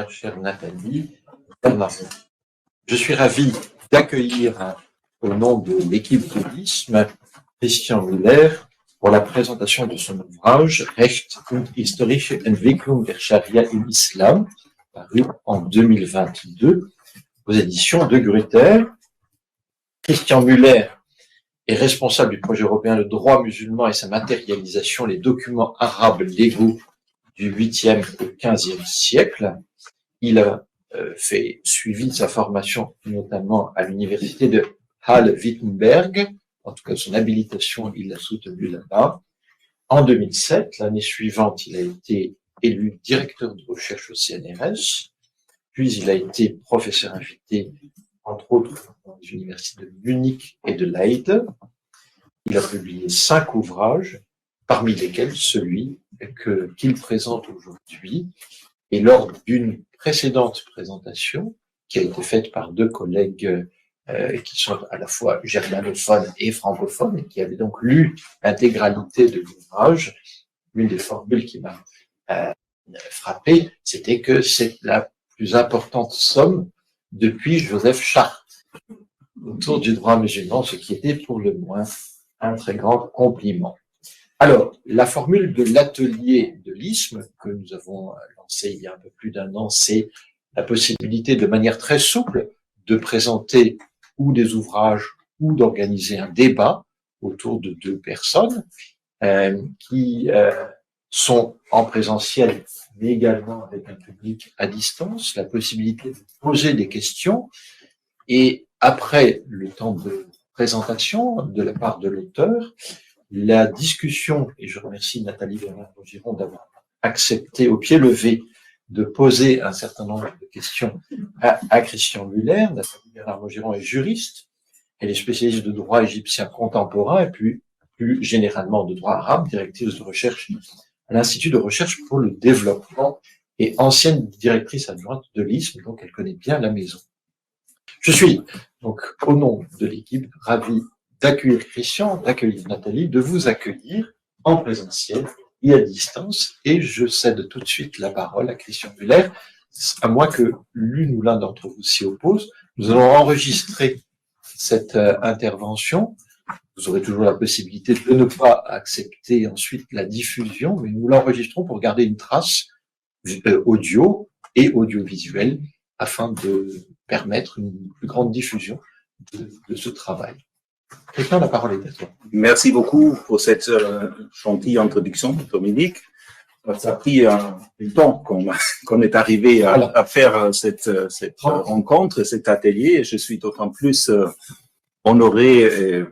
Chère Nathalie Bernardon. Je suis ravi d'accueillir au nom de l'équipe de l'ISM Christian Müller pour la présentation de son ouvrage Recht und historische Entwicklung der Scharia im Islam, paru en 2022 aux éditions de Gruyter. Christian Müller est responsable du projet européen Le droit musulman et sa matérialisation, les documents arabes légaux du 8e au 15e siècle. Il a suivi sa formation notamment à l'université de Halle-Wittenberg. En tout cas, son habilitation, il l'a soutenue là-bas. En 2007, l'année suivante, il a été élu directeur de recherche au CNRS. Puis, il a été professeur invité, entre autres, dans les universités de Munich et de Leyde. Il a publié 5 ouvrages, parmi lesquels celui qu'il présente aujourd'hui. Et lors d'une précédente présentation, qui a été faite par 2 collègues qui sont à la fois germanophones et francophones, et qui avaient donc lu l'intégralité de l'ouvrage, l'une des formules qui m'a frappé, c'était que c'est la plus importante somme depuis Joseph Chartres autour du droit musulman, ce qui était pour le moins un très grand compliment. Alors, la formule de l'atelier de l'ISM que nous avons lancé il y a un peu plus d'1 an, c'est la possibilité de manière très souple de présenter ou des ouvrages ou d'organiser un débat autour de 2 personnes qui sont en présentiel, mais également avec un public à distance, la possibilité de poser des questions et après le temps de présentation de la part de l'auteur, la discussion, et je remercie Nathalie Bernardon d'avoir accepté au pied levé de poser un certain nombre de questions à Christian Müller. Nathalie Bernardon est juriste, elle est spécialiste de droit égyptien contemporain et puis plus généralement de droit arabe, directrice de recherche à l'Institut de recherche pour le développement et ancienne directrice adjointe de l'ISM, donc elle connaît bien la maison. Je suis donc au nom de l'équipe ravi d'accueillir Christian, d'accueillir Nathalie, de vous accueillir en présentiel et à distance. Et je cède tout de suite la parole à Christian Müller, à moins que l'une ou l'un d'entre vous s'y oppose. Nous allons enregistrer cette intervention. Vous aurez toujours la possibilité de ne pas accepter ensuite la diffusion, mais nous l'enregistrons pour garder une trace audio et audiovisuelle afin de permettre une plus grande diffusion de ce travail. Christian, la parole est à toi. Merci beaucoup pour cette gentille introduction, Dominique. Ça a pris un temps qu'on est arrivé à faire cette rencontre, cet atelier. Je suis d'autant plus honoré et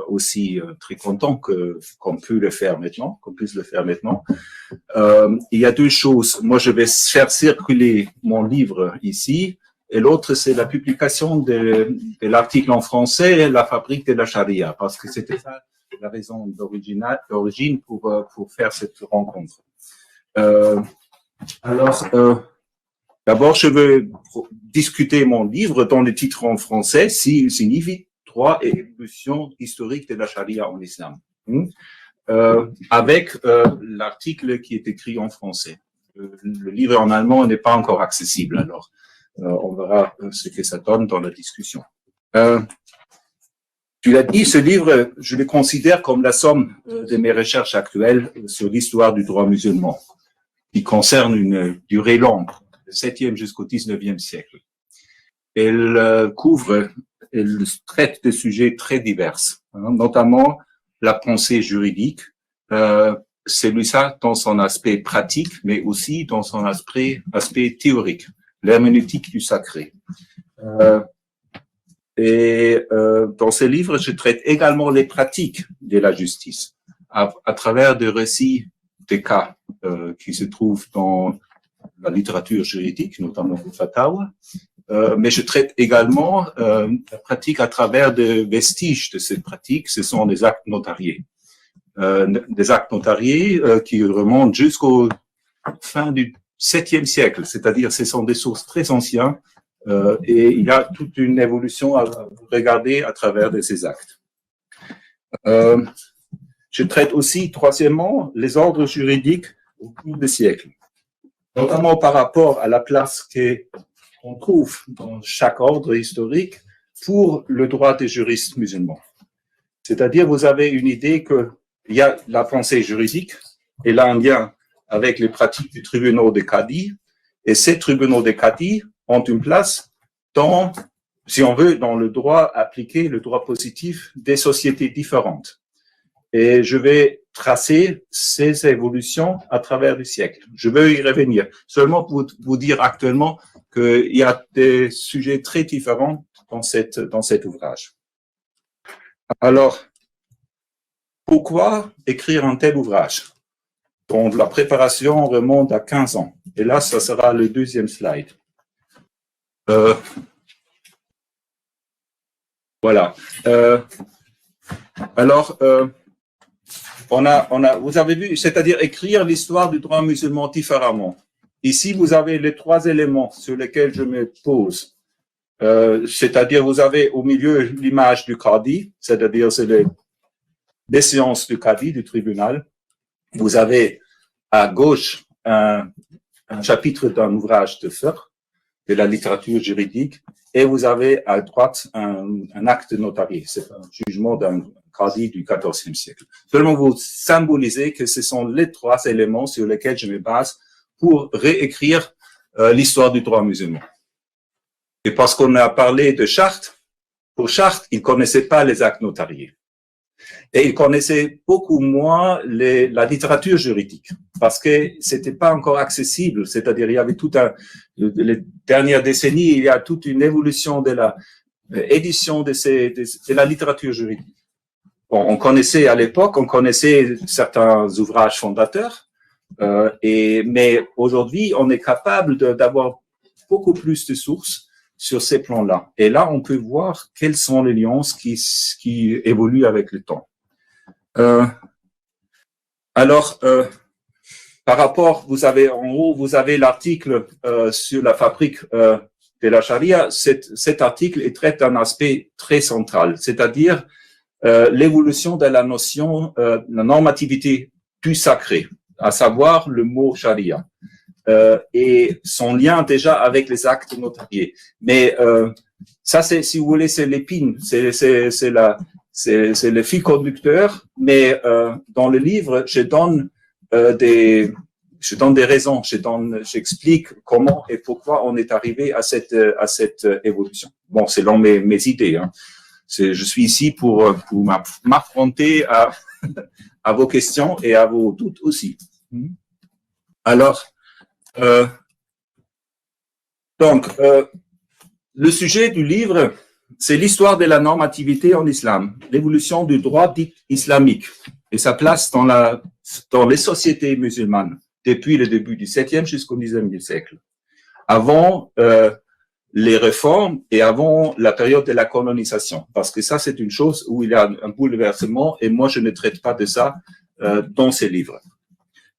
aussi très content qu'on puisse le faire maintenant. Il y a 2 choses. Moi, je vais faire circuler mon livre ici. Et l'autre, c'est la publication de l'article en français, La fabrique de la charia, parce que c'était ça la raison d'origine pour faire cette rencontre. D'abord, je veux discuter mon livre dont le titre en français, s'il signifie droit et évolution historique de la charia en islam, avec l'article qui est écrit en français. Le livre en allemand n'est pas encore accessible, alors. On verra ce que ça donne dans la discussion. Tu l'as dit, ce livre, je le considère comme la somme de mes recherches actuelles sur l'histoire du droit musulman, qui concerne une durée longue, du 7e jusqu'au 19e siècle. Elle traite de sujets très divers, notamment la pensée juridique, celui-là dans son aspect pratique, mais aussi dans son aspect théorique. L'herméneutique du sacré. Dans ce livre, je traite également les pratiques de la justice à travers des récits des cas qui se trouvent dans la littérature juridique, notamment le Fatawa, mais je traite également la pratique à travers des vestiges de cette pratique. Ce sont des actes notariés. Des actes notariés qui remontent jusqu'au fin du 7e siècle, c'est-à-dire ce sont des sources très anciennes et il y a toute une évolution à regarder à travers de ces actes. Je traite aussi, troisièmement, les ordres juridiques au cours des siècles. notamment par rapport à la place qu'on trouve dans chaque ordre historique pour le droit des juristes musulmans. C'est-à-dire, vous avez une idée qu'il y a la pensée juridique, et là un lien avec les pratiques du tribunal des cadis, et ces tribunaux des cadis ont une place dans, si on veut, dans le droit appliqué, le droit positif des sociétés différentes. Et je vais tracer ces évolutions à travers les siècles. Je vais y revenir. Seulement pour vous dire actuellement qu'il y a des sujets très différents dans cet ouvrage. Alors, pourquoi écrire un tel ouvrage dont la préparation remonte à 15 ans? Et là, ça sera le deuxième slide. Voilà. Alors, vous avez vu, c'est-à-dire écrire l'histoire du droit musulman différemment. Ici, vous avez les trois éléments sur lesquels je me pose. C'est-à-dire, vous avez au milieu l'image du qadi, c'est-à-dire c'est les séances du qadi, du tribunal. Vous avez à gauche un chapitre d'un ouvrage de fiqh, de la littérature juridique, et vous avez à droite un acte notarié. C'est un jugement d'un qadi du XIVe siècle. Seulement, vous symbolisez que ce sont les trois éléments sur lesquels je me base pour réécrire l'histoire du droit musulman. Et parce qu'on a parlé de charte, pour charte, ils ne connaissaient pas les actes notariés. Et ils connaissaient beaucoup moins la littérature juridique, parce que c'était pas encore accessible. C'est-à-dire, il y avait les dernières décennies, il y a toute une évolution de la édition de la littérature juridique. Bon, on connaissait à l'époque, on connaissait certains ouvrages fondateurs, mais aujourd'hui, on est capable d'avoir beaucoup plus de sources sur ces plans-là. Et là, on peut voir quelles sont les nuances qui évoluent avec le temps. Par rapport, vous avez en haut, vous avez l'article sur la fabrique de la charia. Cet article traite d'un aspect très central, c'est-à-dire l'évolution de la notion, la normativité du sacré, à savoir le mot charia. Et son lien déjà avec les actes notariés. Mais ça, c'est, si vous voulez, c'est l'épine, c'est le fil conducteur. Mais dans le livre, je donne des raisons, j'explique comment et pourquoi on est arrivé à cette évolution. Bon, selon mes idées. Hein. Je suis ici pour m'affronter à vos questions et à vos doutes aussi. Alors. Le sujet du livre, c'est l'histoire de la normativité en islam, l'évolution du droit dit islamique et sa place dans les sociétés musulmanes depuis le début du 7e jusqu'au 10e siècle, avant les réformes et avant la période de la colonisation, parce que ça c'est une chose où il y a un bouleversement et moi je ne traite pas de ça dans ces livres.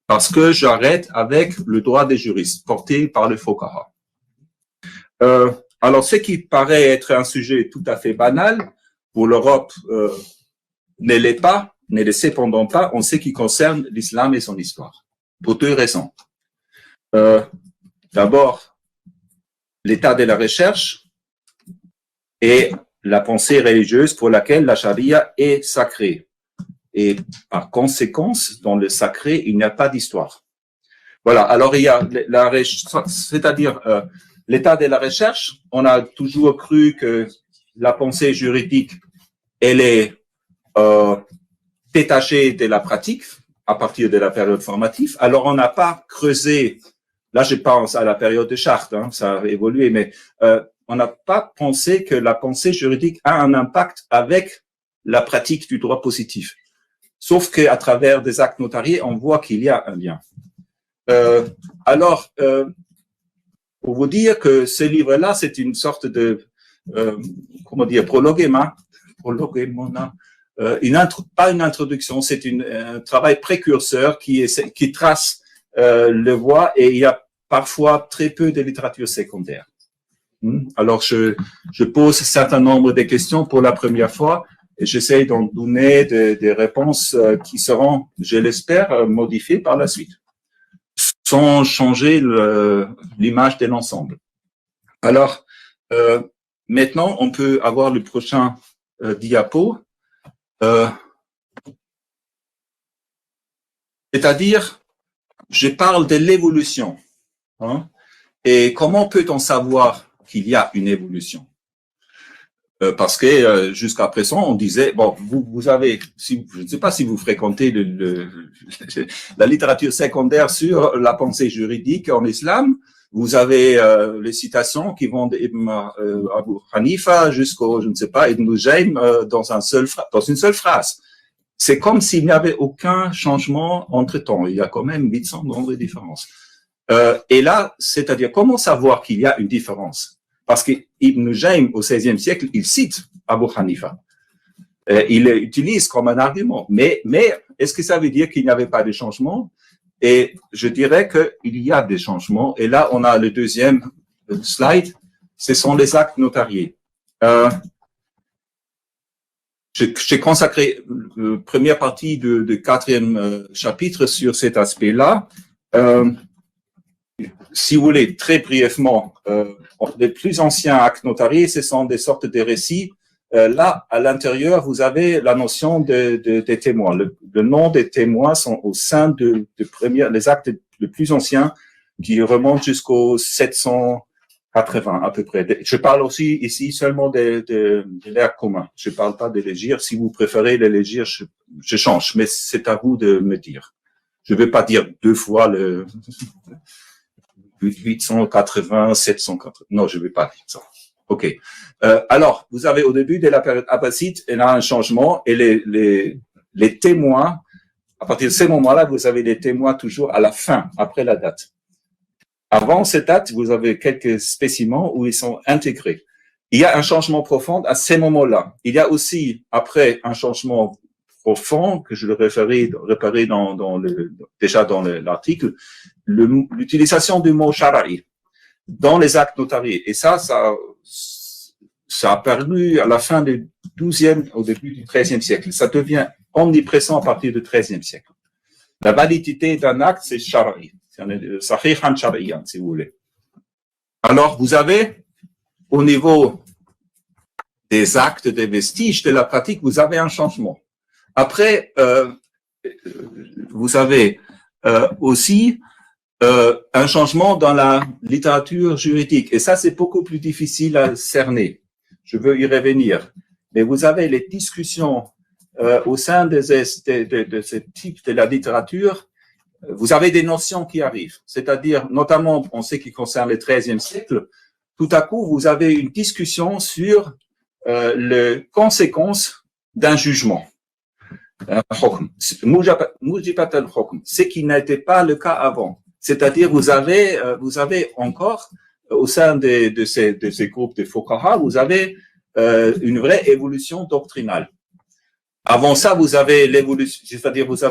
Parce que j'arrête avec le droit des juristes porté par le Fuqaha. Alors, ce qui paraît être un sujet tout à fait banal, pour l'Europe, ne l'est cependant pas en ce qui concerne l'islam et son histoire, pour deux raisons. D'abord, l'état de la recherche et la pensée religieuse pour laquelle la charia est sacrée. Et par conséquence, dans le sacré, il n'y a pas d'histoire. Voilà. Alors, il y a c'est-à-dire l'état de la recherche. On a toujours cru que la pensée juridique, elle est détachée de la pratique à partir de la période formative. Alors, on n'a pas creusé. Là, je pense à la période de Chartres, hein, ça a évolué, mais on n'a pas pensé que la pensée juridique a un impact avec la pratique du droit positif. Sauf qu'à travers des actes notariés, on voit qu'il y a un lien. Pour vous dire que ce livre-là, c'est une sorte de, prologema, pas une introduction, c'est un travail précurseur qui trace le voie et il y a parfois très peu de littérature secondaire. Alors, je pose un certain nombre de questions pour la première fois. Et j'essaie d'en donner des réponses qui seront, je l'espère, modifiées par la suite. sans changer l'image de l'ensemble. Alors, maintenant, on peut avoir le prochain diapo. C'est-à-dire, je parle de l'évolution. Hein, et comment peut-on savoir qu'il y a une évolution? Parce que jusqu'à présent, on disait, bon, vous avez, je ne sais pas si vous fréquentez la littérature secondaire sur la pensée juridique en islam, vous avez les citations qui vont d'Ibn Abu Hanifa jusqu'au, je ne sais pas, Ibn Nujaym dans une seule phrase. C'est comme s'il n'y avait aucun changement entre-temps. Il y a quand même 800 nombres de différences. Et là, c'est-à-dire, comment savoir qu'il y a une différence? Parce que Ibn Nujaym, au XVIe siècle, il cite Abu Hanifa. Il l'utilise comme un argument. Mais est-ce que ça veut dire qu'il n'y avait pas de changement? Et je dirais qu'il y a des changements. Et là, on a le deuxième slide. Ce sont les actes notariés. J'ai consacré la première partie de quatrième chapitre sur cet aspect-là. Si vous voulez, très brièvement, les plus anciens actes notariés, ce sont des sortes de récits. Là, à l'intérieur, vous avez la notion des témoins. Le nom des témoins sont au sein les actes les plus anciens qui remontent jusqu'au 780 à peu près. Je parle aussi ici seulement de l'ère commun. Je parle pas des légires. Si vous préférez les légires, je change, mais c'est à vous de me dire. Je vais pas dire deux fois le 880, 780. Non, je vais pas dire ça. OK. Alors, vous avez au début de la période abbasside, il y a un changement et les témoins, à partir de ces moments-là, vous avez des témoins toujours à la fin, après la date. Avant cette date, vous avez quelques spécimens où ils sont intégrés. Il y a un changement profond à ces moments-là. Il y a aussi, après, un changement profond que je le référais déjà dans l'article, l'utilisation du mot shara'i dans les actes notariés. Et ça a apparu à la fin du XIIe, au début du XIIIe siècle. Ça devient omniprésent à partir du XIIIe siècle. La validité d'un acte, c'est shara'i. C'est sahihan shara'iyan, si vous voulez. Alors, vous avez, au niveau des actes, des vestiges, de la pratique, vous avez un changement. Après, vous avez aussi un changement dans la littérature juridique. Et ça, c'est beaucoup plus difficile à cerner. Je veux y revenir. Mais vous avez les discussions au sein de ce type de la littérature. Vous avez des notions qui arrivent. C'est-à-dire, notamment, on sait qui concerne le XIIIe siècle, tout à coup, vous avez une discussion sur les conséquences d'un jugement. Mujibat al-hukm, ce qui n'était pas le cas avant. C'est-à-dire, vous avez encore, au sein de ces groupes de fuqaha, vous avez une vraie évolution doctrinale. Avant ça, vous avez l'évolution, c'est-à-dire, vous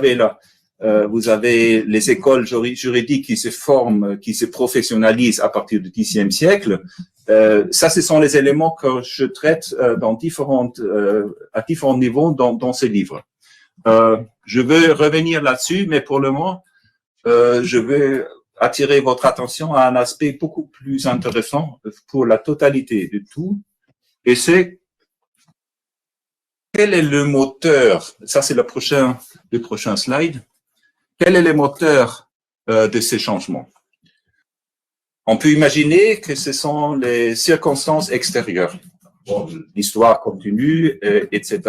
avez les écoles juridiques qui se forment, qui se professionnalisent à partir du Xe siècle. Ça, ce sont les éléments que je traite à différents niveaux dans ce livre. Je veux revenir là-dessus, mais pour le moment, je veux attirer votre attention à un aspect beaucoup plus intéressant pour la totalité de tout, et c'est quel est le moteur, ça c'est le prochain slide, quel est le moteur de ces changements? On peut imaginer que ce sont les circonstances extérieures. Bon, l'histoire continue, etc.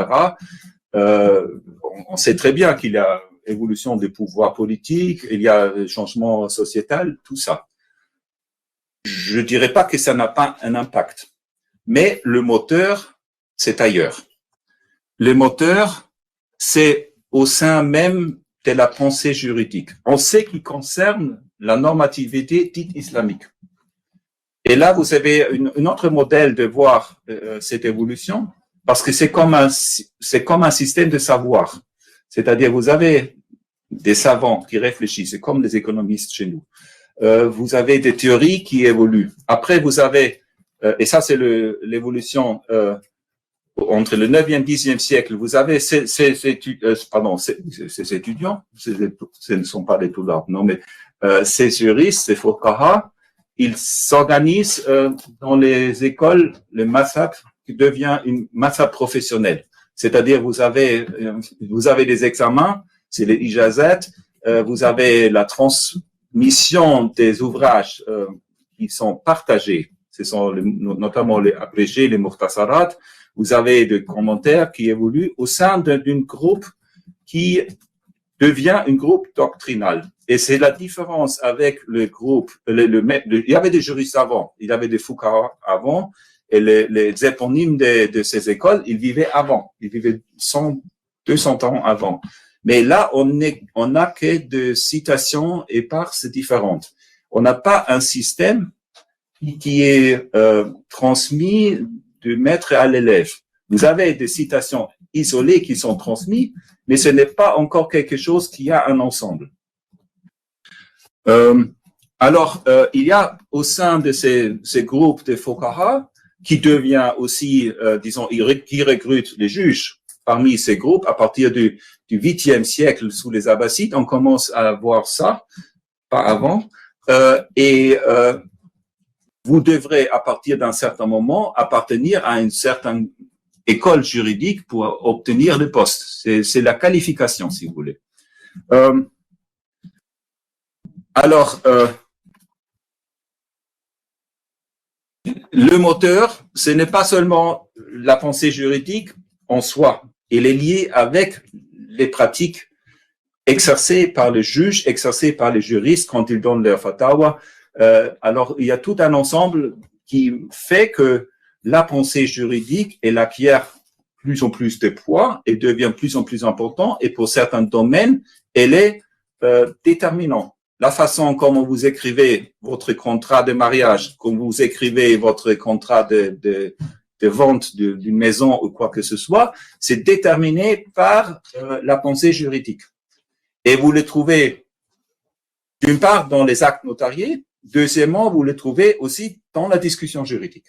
On sait très bien qu'il y a évolution des pouvoirs politiques, il y a changement sociétal, tout ça. Je dirais pas que ça n'a pas un impact, mais le moteur, c'est ailleurs. Le moteur, c'est au sein même de la pensée juridique. On sait qu'il concerne la normativité dite islamique. Et là, vous avez un autre modèle de voir cette évolution, parce que c'est comme un système de savoir. C'est-à-dire, vous avez des savants qui réfléchissent, c'est comme des économistes chez nous. Vous avez des théories qui évoluent. Après, vous avez, et ça c'est l'évolution entre le 9e et 10e siècle, vous avez ces étudiants, ce ne sont pas des Tulab, non, mais ces juristes, ces fuqaha, ils s'organisent dans les écoles, le mazhab qui devient une mazhab professionnelle. C'est-à-dire, vous avez des examens, c'est les ijazat, vous avez la transmission des ouvrages qui sont partagés. Ce sont notamment les abrégés, les mukhtasarat. Vous avez des commentaires qui évoluent au sein d'un groupe qui devient un groupe doctrinal. Et c'est la différence avec le groupe. Il y avait des juristes avant, il y avait des fuqaha avant, et les éponymes de ces écoles, ils vivaient avant. Ils vivaient 100, 200 ans avant. Mais là, on n'a que de citations éparses différentes. On n'a pas un système qui est transmis du maître à l'élève. Vous avez des citations isolées qui sont transmises, mais ce n'est pas encore quelque chose qui a un ensemble. Il y a au sein de ces groupes de fuqaha qui devient aussi, qui recrutent les juges parmi ces groupes à partir du 8e siècle sous les Abbassides. On commence à voir ça, pas avant. Vous devrez, à partir d'un certain moment, appartenir à une certaine école juridique pour obtenir le poste. C'est la qualification, si vous voulez. Le moteur, ce n'est pas seulement la pensée juridique en soi. Il est lié avec les pratiques exercées par les juges, exercées par les juristes quand ils donnent leur fatawa. Alors, il y a tout un ensemble qui fait que la pensée juridique, elle acquiert plus en plus de poids et devient plus en plus important. Et pour certains domaines, elle est déterminante. La façon comment vous écrivez votre contrat de mariage, comme vous écrivez votre contrat de vente d'une maison ou quoi que ce soit, c'est déterminé par la pensée juridique. Et vous le trouvez d'une part dans les actes notariés, deuxièmement, vous le trouvez aussi dans la discussion juridique.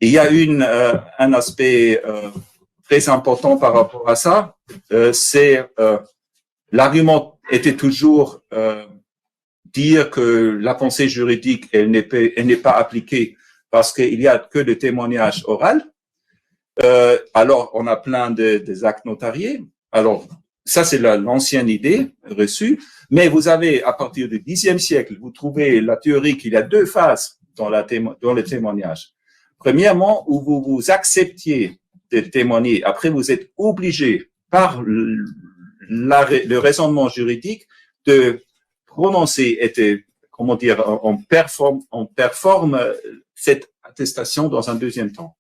Il y a un aspect très important par rapport à ça, c'est l'argument était toujours dire que la pensée juridique, elle n'est pas appliquée parce qu'il y a que des témoignages oraux. Alors, on a plein des actes notariés. Alors, ça, c'est l'ancienne idée reçue. Mais vous avez, à partir du 10e siècle, vous trouvez la théorie qu'il y a deux phases dans le témoignage. Premièrement, où vous acceptiez de témoigner. Après, vous êtes obligé par le raisonnement juridique de prononcer on performe cette attestation dans un deuxième temps.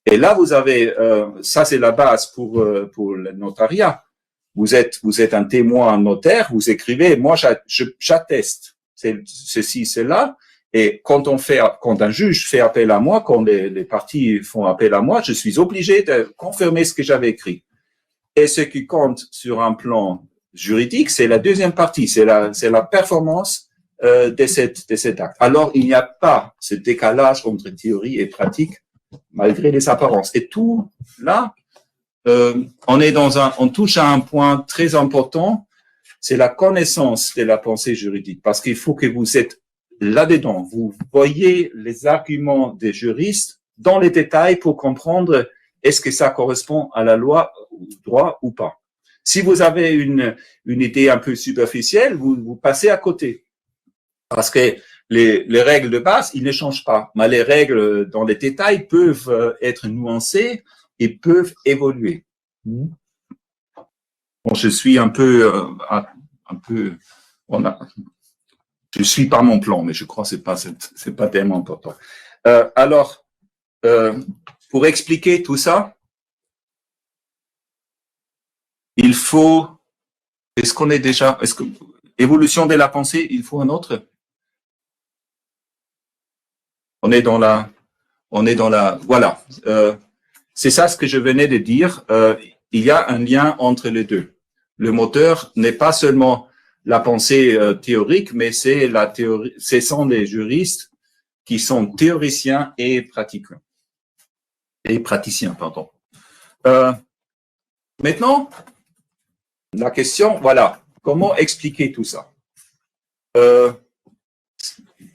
Et là, vous avez, ça c'est la base pour le notariat. Vous êtes un témoin notaire, vous écrivez, moi j'atteste ceci, cela, et quand un juge fait appel à moi, quand les parties font appel à moi, je suis obligé de confirmer ce que j'avais écrit. Et ce qui compte sur un plan juridique, c'est la deuxième partie, c'est la performance de cet acte. Alors, il n'y a pas ce décalage entre théorie et pratique, malgré les apparences. Et tout là, on touche à un point très important, c'est la connaissance de la pensée juridique, parce qu'il faut que vous êtes là-dedans, vous voyez les arguments des juristes dans les détails pour comprendre est-ce que ça correspond à la loi, au droit ou pas. Si vous avez une idée un peu superficielle, vous passez à côté. Parce que les règles de base, ils ne changent pas. Mais les règles dans les détails peuvent être nuancées et peuvent évoluer. Bon, je suis je suis par mon plan, mais je crois que c'est pas tellement important. Pour expliquer tout ça, il faut, évolution de la pensée, il faut un autre? On est dans la, voilà. C'est ça ce que je venais de dire. Il y a un lien entre les deux. Le moteur n'est pas seulement la pensée théorique, mais c'est la théorie, ce sont les juristes qui sont théoriciens et pratiquants. et praticiens, pardon. Maintenant, la question, voilà, comment expliquer tout ça?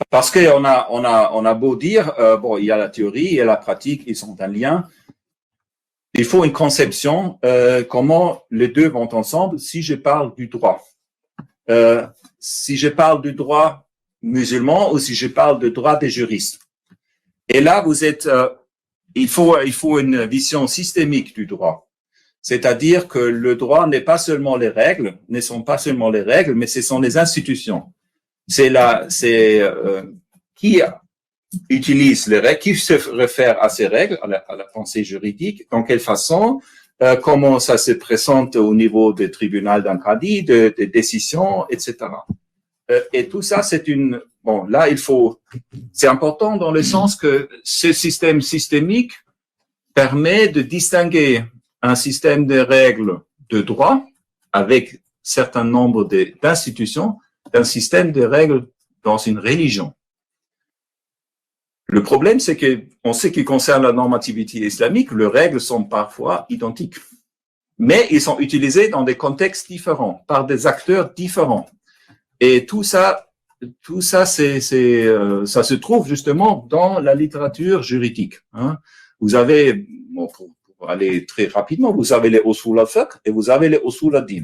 Parce qu'on a beau dire, bon, il y a la théorie et la pratique, ils sont en lien. Il faut une conception, comment les deux vont ensemble. Si je parle du droit, si je parle du droit musulman ou si je parle du droit des juristes. Et là, vous êtes, il faut une vision systémique du droit. C'est-à-dire que le droit n'est pas seulement les règles, ne sont pas seulement les règles, mais ce sont les institutions. C'est qui utilise les règles, qui se réfère à ces règles, à la pensée juridique, dans quelle façon, comment ça se présente au niveau des tribunaux d'un cadi, des décisions, etc. Et tout ça, bon, là, c'est important dans le sens que ce système systémique permet de distinguer un système de règles de droit avec certain nombre d'institutions d'un système de règles dans une religion. Le problème, c'est que, en ce qui concerne la normativité islamique, les règles sont parfois identiques, mais ils sont utilisés dans des contextes différents, par des acteurs différents. Et tout ça, ça se trouve justement dans la littérature juridique. Hein. Vous avez, bon, pour aller très rapidement, vous avez les usul al-fiqh et vous avez les usul ad-din.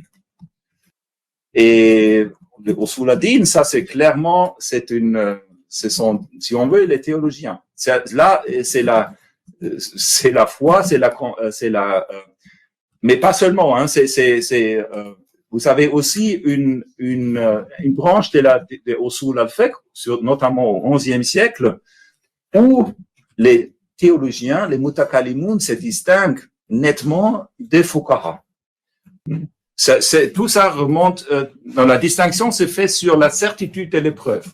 Et les usul ad-din, ça c'est clairement, ce sont, si on veut, les théologiens. Là, c'est la foi, mais pas seulement. Hein, vous avez aussi une branche de usul al-fiqh, notamment au XIe siècle, où les théologiens, les mutakalimoun, se distinguent nettement des fuqaha. Tout ça remonte, dans la distinction se fait sur la certitude de l'épreuve.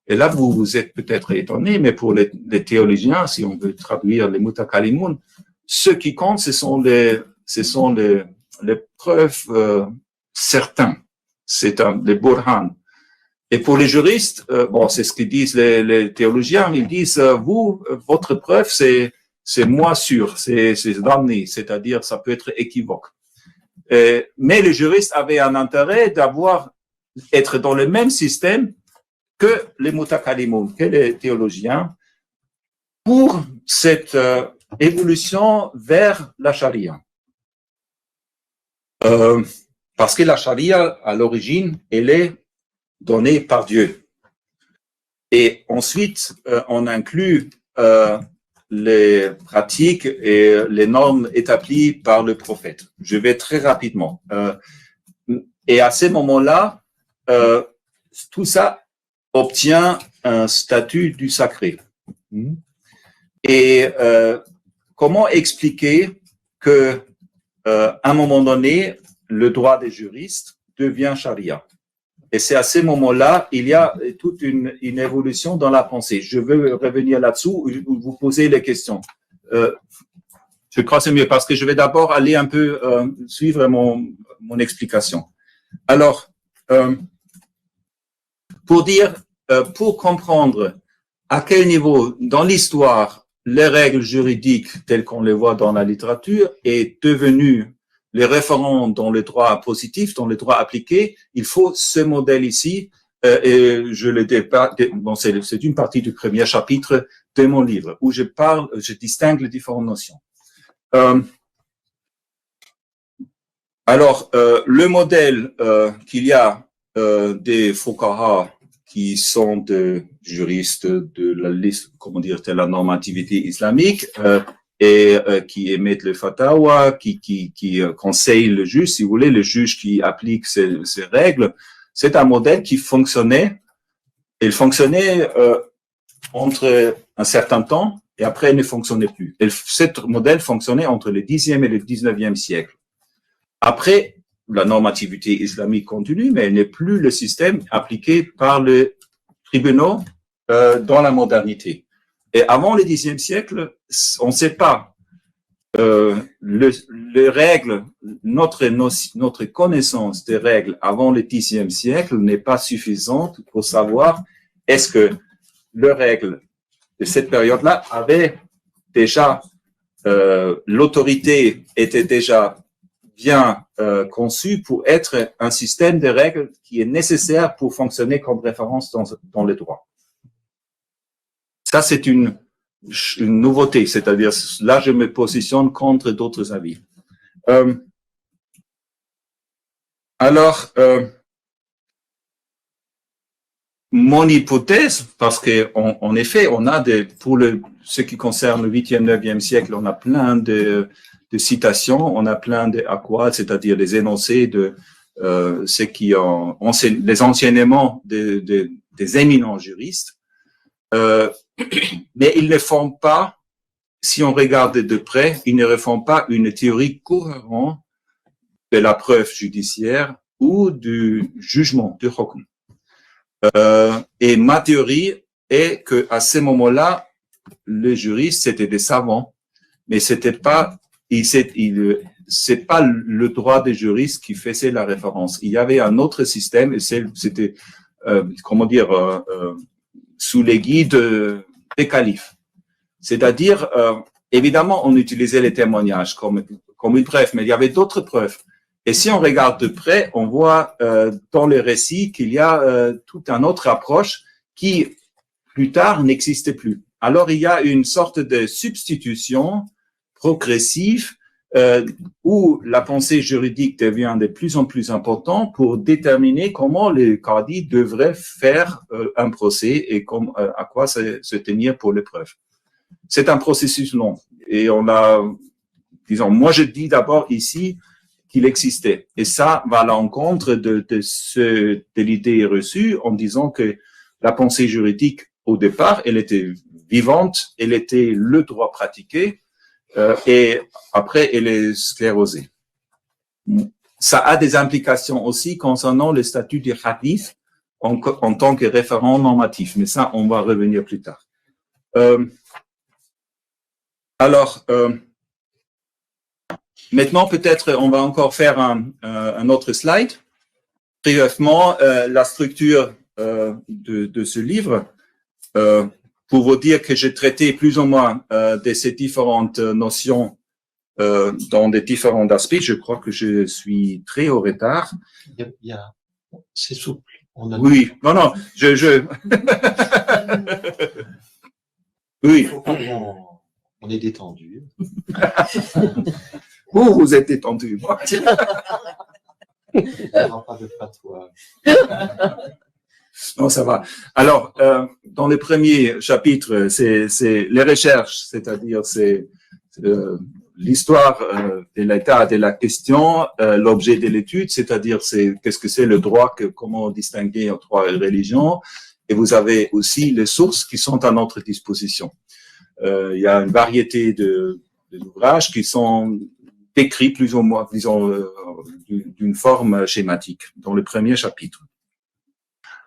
Et là, vous êtes peut-être étonné, mais pour les théologiens, si on veut traduire les mutakalimoun, ce qui compte, ce sont les preuves certaines. C'est les burhan. Et pour les juristes, bon, c'est ce qu'ils disent les théologiens, ils disent, votre preuve, c'est moi sûr, c'est damné, c'est-à-dire ça peut être équivoque. Mais les juristes avaient un intérêt être dans le même système que les mutakalimoun, que les théologiens, pour cette évolution vers la charia. Parce que la charia, à l'origine, elle est donnée par Dieu. Et ensuite, on inclut les pratiques et les normes établies par le prophète. Je vais très rapidement. Et à ce moment-là, tout ça obtient un statut du sacré. Et comment expliquer que à un moment donné, le droit des juristes devient charia? Et c'est à ce moment-là, il y a toute une évolution dans la pensée. Je veux revenir là-dessous, vous poser les questions. Je crois que c'est mieux parce que je vais d'abord aller un peu suivre mon explication. Alors, pour comprendre à quel niveau, dans l'histoire, les règles juridiques telles qu'on les voit dans la littérature est devenue les référents dans le droit positif, dans le droit appliqué, il faut ce modèle ici, et je le dépasse, bon, c'est une partie du premier chapitre de mon livre, où je distingue les différentes notions. Alors, le modèle qu'il y a des fuqaha qui sont des juristes de la liste, comment dire, de la normativité islamique, et qui émettent le fatawa, qui conseillent le juge, si vous voulez, le juge qui applique ces règles. C'est un modèle qui fonctionnait. Il fonctionnait entre un certain temps et après il ne fonctionnait plus. Et ce modèle fonctionnait entre le 10e et le 19e siècle. Après, la normativité islamique continue, mais elle n'est plus le système appliqué par les tribunaux dans la modernité. Et avant le 10e siècle, on ne sait pas. Les règles, notre connaissance des règles avant le 10e siècle n'est pas suffisante pour savoir est-ce que les règles de cette période-là avaient déjà l'autorité était déjà bien conçue pour être un système de règles qui est nécessaire pour fonctionner comme référence dans le droit. Ça, c'est une nouveauté, c'est-à-dire là, je me positionne contre d'autres avis. Mon hypothèse, parce que en effet, on a pour ce qui concerne le 8e, 9e siècle, on a plein de citations, on a plein d'acquats, c'est-à-dire des énoncés de ce qui les enseignements des éminents juristes, mais ils ne font pas, si on regarde de près, ils ne refont pas une théorie cohérente de la preuve judiciaire ou du jugement, du hukm. Et ma théorie est que à ce moment-là, les juristes c'était des savants, mais c'était pas, c'est pas le droit des juristes qui faisait la référence. Il y avait un autre système et c'était, sous l'égide des califes. C'est-à-dire, évidemment, on utilisait les témoignages comme une preuve, mais il y avait d'autres preuves. Et si on regarde de près, on voit dans les récits qu'il y a toute une autre approche qui, plus tard, n'existait plus. Alors, il y a une sorte de substitution progressive où la pensée juridique devient de plus en plus importante pour déterminer comment les qadis devraient faire un procès et à quoi se tenir pour l'épreuve. C'est un processus long. Et on a, disons, moi je dis d'abord ici qu'il existait. Et ça va à l'encontre de l'idée reçue en disant que la pensée juridique, au départ, elle était vivante, elle était le droit pratiqué, et après, elle est sclérosée. Ça a des implications aussi concernant le statut du hadith en tant que référent normatif, mais ça, on va revenir plus tard. Maintenant, peut-être, on va encore faire un autre slide. Brièvement, la structure de ce livre, pour vous dire que j'ai traité plus ou moins de ces différentes notions dans des différents aspects. Je crois que je suis très au retard. C'est souple. Oui, non, oui. On est détendu. Vous êtes détendu, moi. Pas de fatwa. Non, ça va. Alors, dans le premier chapitre, c'est les recherches, c'est-à-dire c'est l'histoire de l'état de la question, l'objet de l'étude, c'est-à-dire c'est qu'est-ce que c'est le droit, comment distinguer entre trois religions, et vous avez aussi les sources qui sont à notre disposition. Il y a une variété d'ouvrages qui sont décrits plus ou moins, disons, d'une forme schématique dans le premier chapitre.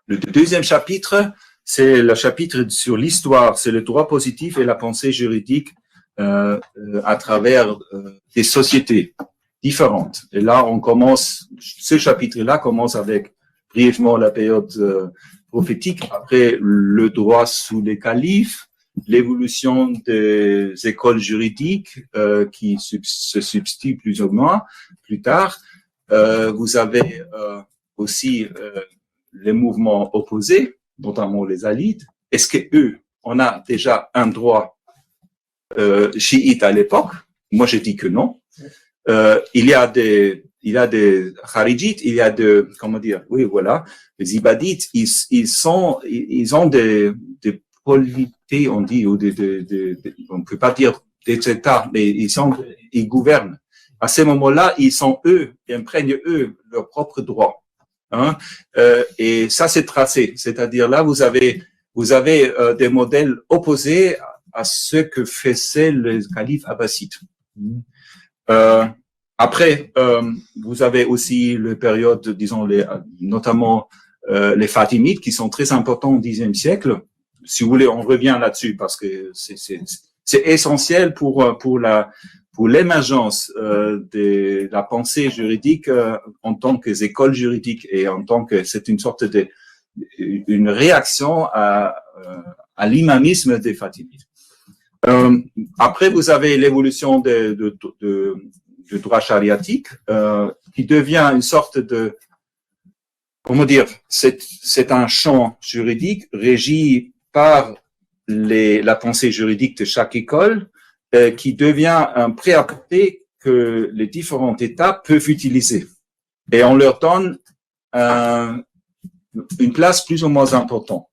Le deuxième chapitre, c'est le chapitre sur l'histoire, c'est le droit positif et la pensée juridique à travers des sociétés différentes. Et là, on commence, ce chapitre-là commence avec brièvement la période prophétique, après le droit sous les califes, l'évolution des écoles juridiques qui se substituent plus ou moins plus tard. Vous avez aussi les mouvements opposés, notamment les alites. Est-ce que eux, on a déjà un droit chiite à l'époque? Moi, je dis que non. Il y a des Kharijites, il y a oui, voilà, les Ibadites, ils ont des polités, on dit, ou on ne peut pas dire des États, mais ils gouvernent. À ce moment-là, ils imprègnent leurs propres droits. Hein? Et ça, c'est tracé. C'est-à-dire là, vous avez des modèles opposés à ce que faisaient les califes abbassides. Après, vous avez aussi les périodes, disons, notamment les Fatimides, qui sont très importants au Xe siècle. Si vous voulez, on revient là-dessus parce que c'est essentiel pour l'émergence de la pensée juridique en tant qu'école juridique et en tant que c'est une sorte une réaction à l'imamisme des Fatimides. Après, vous avez l'évolution du droit chariatique, qui devient une sorte de, comment dire, c'est un champ juridique régi par la pensée juridique de chaque école, qui devient un prêt-à-porter que les différents États peuvent utiliser. Et on leur donne une place plus ou moins importante.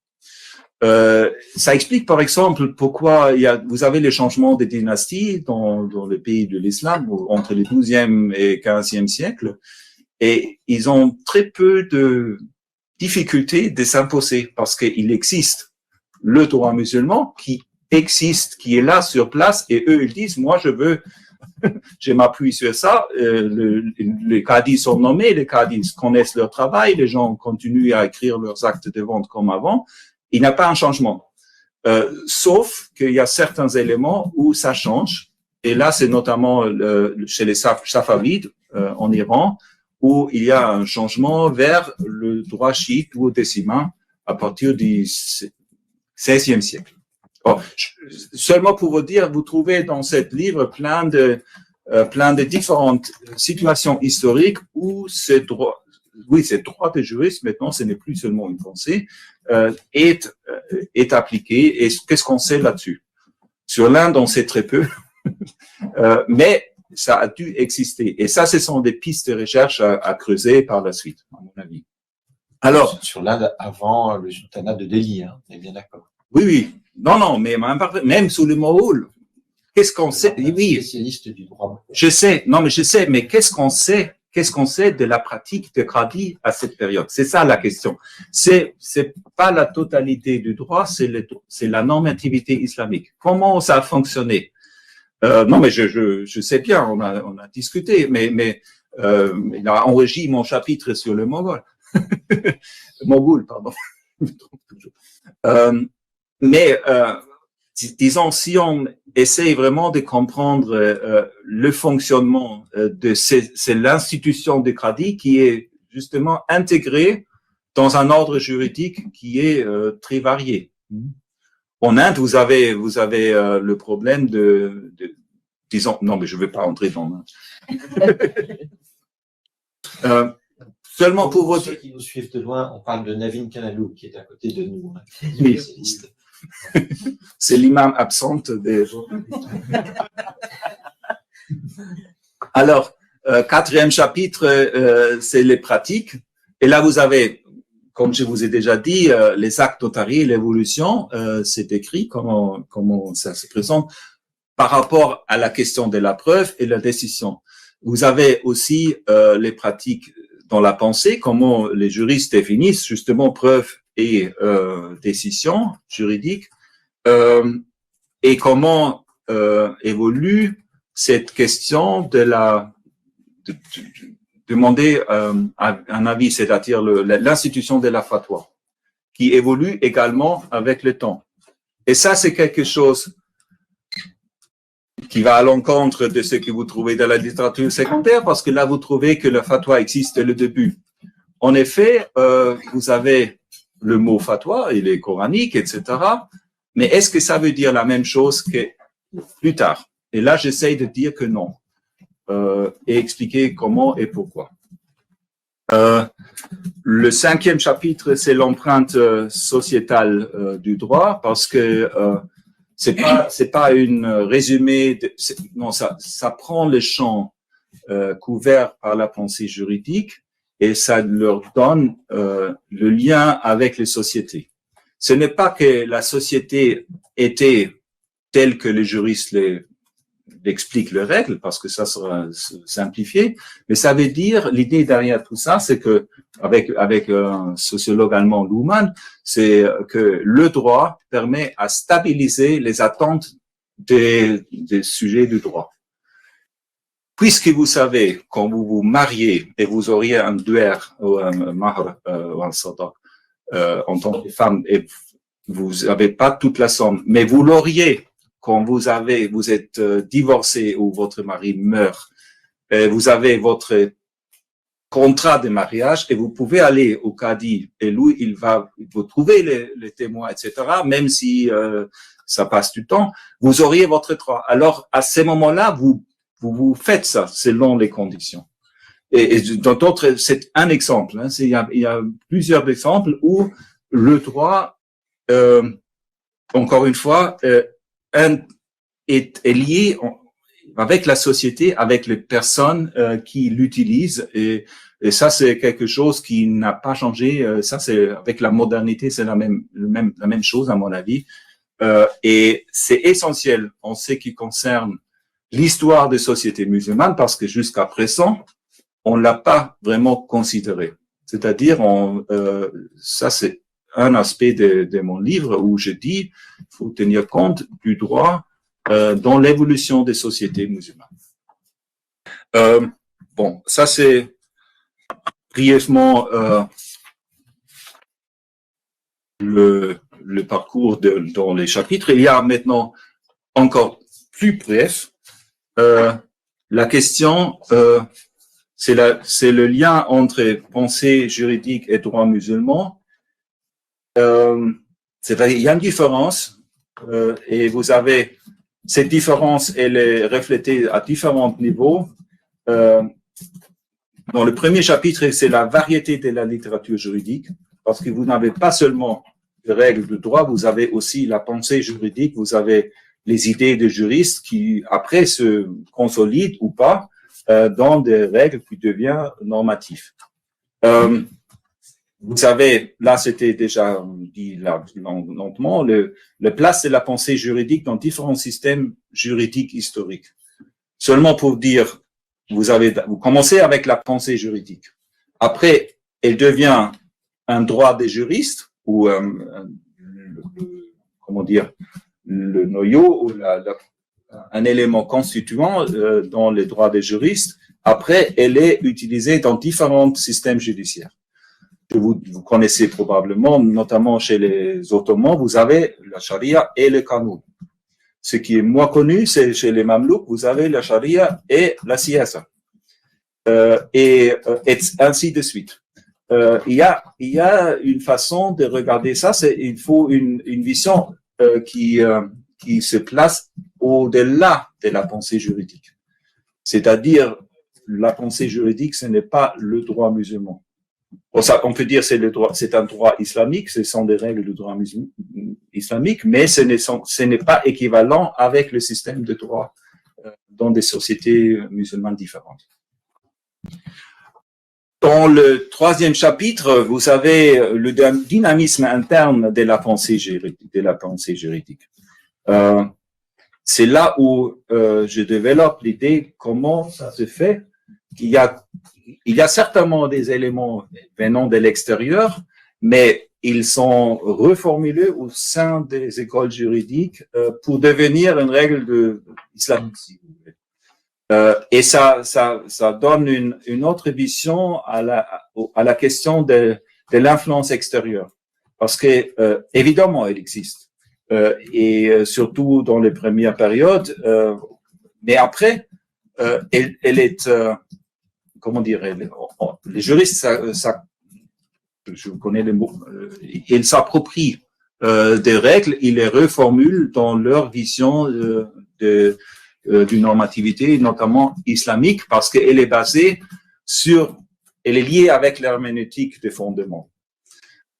Ça explique par exemple pourquoi vous avez les changements des dynasties dans les pays de l'islam entre le 12e et 15e siècle, et ils ont très peu de difficultés de s'imposer parce qu'il existe le droit musulman qui existe, qui est là sur place, et eux ils disent moi je m'appuie sur ça. Les cadis sont nommés, les cadis connaissent leur travail, les gens continuent à écrire leurs actes de vente comme avant. Il n'y a pas un changement, sauf qu'il y a certains éléments où ça change. Et là, c'est notamment chez les Safavides en Iran, où il y a un changement vers le droit chiite ou décimain à partir du XVIe siècle. Seulement pour vous dire, vous trouvez dans ce livre plein de différentes situations historiques où ce droit de juriste, maintenant, ce n'est plus seulement une pensée, est appliqué. Et qu'est-ce qu'on sait là-dessus? Sur l'Inde, on sait très peu, mais ça a dû exister. Et ça, ce sont des pistes de recherche à creuser par la suite, à mon avis. Alors, sur l'Inde avant le sultanat de Delhi, hein, on est bien d'accord. Oui. Non, mais même sous le Moghoul, qu'est-ce qu'on sait? Oui. Spécialiste du droit. Je sais, mais qu'est-ce qu'on sait de la pratique de Qadi à cette période? C'est ça la question. C'est pas la totalité du droit, c'est la normativité islamique. Comment ça a fonctionné? Non, mais je sais bien, on a discuté, mais il a enrichi mon chapitre sur le Moghoul, pardon. Mais disons, si on essaye vraiment de comprendre le fonctionnement c'est l'institution de Qadi qui est justement intégrée dans un ordre juridique qui est très varié. En Inde, vous avez le problème disons, non, mais je ne vais pas entrer dans seulement pour vous ceux qui nous suivent de loin, on parle de Navin Kanalou qui est à côté de nous, oui. spécialiste. C'est l'imam absente des gens. Alors, quatrième chapitre, c'est les pratiques. Et là, vous avez, comme je vous ai déjà dit, les actes notariés, l'évolution, c'est écrit comment ça se présente par rapport à la question de la preuve et la décision. Vous avez aussi les pratiques dans la pensée, comment les juristes définissent justement preuve et décision juridique, et comment évolue cette question de demander un avis, c'est-à-dire l'institution de la fatwa, qui évolue également avec le temps. Et ça, c'est quelque chose qui va à l'encontre de ce que vous trouvez dans la littérature secondaire, parce que là, vous trouvez que la fatwa existe dès le début. En effet, vous avez le mot fatwa, il est coranique, etc. Mais est-ce que ça veut dire la même chose que plus tard? Et là, j'essaye de dire que non, et expliquer comment et pourquoi. Le cinquième chapitre, c'est l'empreinte sociétale du droit, parce que c'est pas une résumé. Non, ça prend le champ couvert par la pensée juridique et ça leur donne le lien avec les sociétés. Ce n'est pas que la société était telle que les juristes l'expliquent les règles, parce que ça sera simplifié, mais ça veut dire, l'idée derrière tout ça, c'est que, avec un sociologue allemand, Luhmann, c'est que le droit permet à stabiliser les attentes des sujets du droit. Puisque vous savez, quand vous vous mariez et vous auriez un duer ou un mahr ou un sadaq en tant que femme, et vous n'avez pas toute la somme, mais vous l'auriez quand vous êtes divorcé ou votre mari meurt, vous avez votre contrat de mariage et vous pouvez aller au cadi et lui, il va vous trouver les témoins, etc. Même si ça passe du temps, vous auriez votre droit. Alors, à ces moments-là, vous faites ça selon les conditions. Et dans d'autres, c'est un exemple. Hein, il y a plusieurs exemples où le droit, encore une fois, est lié avec la société, avec les personnes qui l'utilisent. Et ça, c'est quelque chose qui n'a pas changé. Ça, c'est avec la modernité, c'est la même chose, à mon avis. Et c'est essentiel en ce qui concerne l'histoire des sociétés musulmanes, parce que jusqu'à présent, on l'a pas vraiment considéré. C'est-à-dire, ça c'est un aspect de mon livre où je dis, il faut tenir compte du droit dans l'évolution des sociétés musulmanes. Bon, ça c'est brièvement le parcours dans les chapitres. Il y a maintenant encore plus bref la question. C'est le lien entre pensée juridique et droit musulman. C'est-à-dire, il y a une différence, et vous avez cette différence, elle est reflétée à différents niveaux. Dans le premier chapitre, c'est la variété de la littérature juridique, parce que vous n'avez pas seulement les règles de droit, vous avez aussi la pensée juridique, vous avez les idées de juristes qui, après, se consolident ou pas dans des règles qui deviennent normatives. Vous savez, là, c'était déjà dit lentement, le place de la pensée juridique dans différents systèmes juridiques historiques. Seulement pour dire, vous commencez avec la pensée juridique. Après, elle devient un droit des juristes, ou comment dire, le noyau, ou un élément constituant dans les droits des juristes. Après, elle est utilisée dans différents systèmes judiciaires. Vous connaissez probablement, notamment chez les Ottomans, vous avez la charia et le qanun. Ce qui est moins connu, c'est chez les Mamelouks, vous avez la charia et la siyasa. Et ainsi de suite. Il y a une façon de regarder ça, il faut une vision qui se place au-delà de la pensée juridique. C'est-à-dire, la pensée juridique, ce n'est pas le droit musulman. On peut dire c'est un droit islamique, ce sont des règles de droit islamique, mais ce n'est pas équivalent avec le système de droit dans des sociétés musulmanes différentes. Dans le troisième chapitre, vous avez le dynamisme interne de la pensée juridique. C'est là où je développe l'idée comment ça se fait qu'il y a certainement des éléments venant de l'extérieur, mais ils sont reformulés au sein des écoles juridiques pour devenir une règle de islamique. Et ça donne une autre vision à la question de l'influence extérieure, parce que évidemment elle existe, et surtout dans les premières périodes, mais après elle est comment dire, les juristes, je connais les mots, ils s'approprient des règles, ils les reformulent dans leur vision d'une normativité, notamment islamique, parce qu'elle est basée elle est liée avec l'herméneutique des fondements.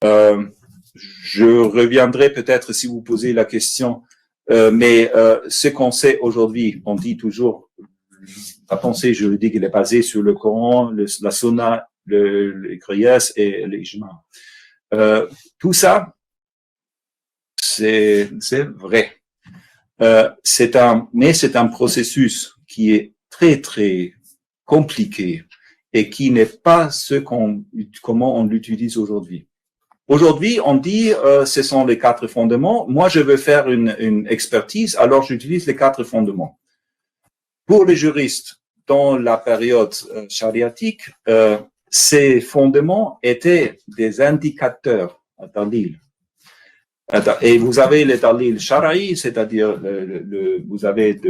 Je reviendrai peut-être si vous posez la question, mais ce qu'on sait aujourd'hui, on dit toujours la pensée juridique, elle est basée sur le Coran, la Sunna, les Qiyas et l'Ijma. Tout ça, c'est vrai. Mais c'est un processus qui est très, très compliqué et qui n'est pas comment on l'utilise aujourd'hui. Aujourd'hui, on dit, ce sont les 4 fondements. Moi, je veux faire une expertise, alors j'utilise les 4 fondements. Pour les juristes, dans la période chariatique, ces fondements étaient des indicateurs à dalil. Et vous avez les dalil shara'i, c'est-à-dire vous avez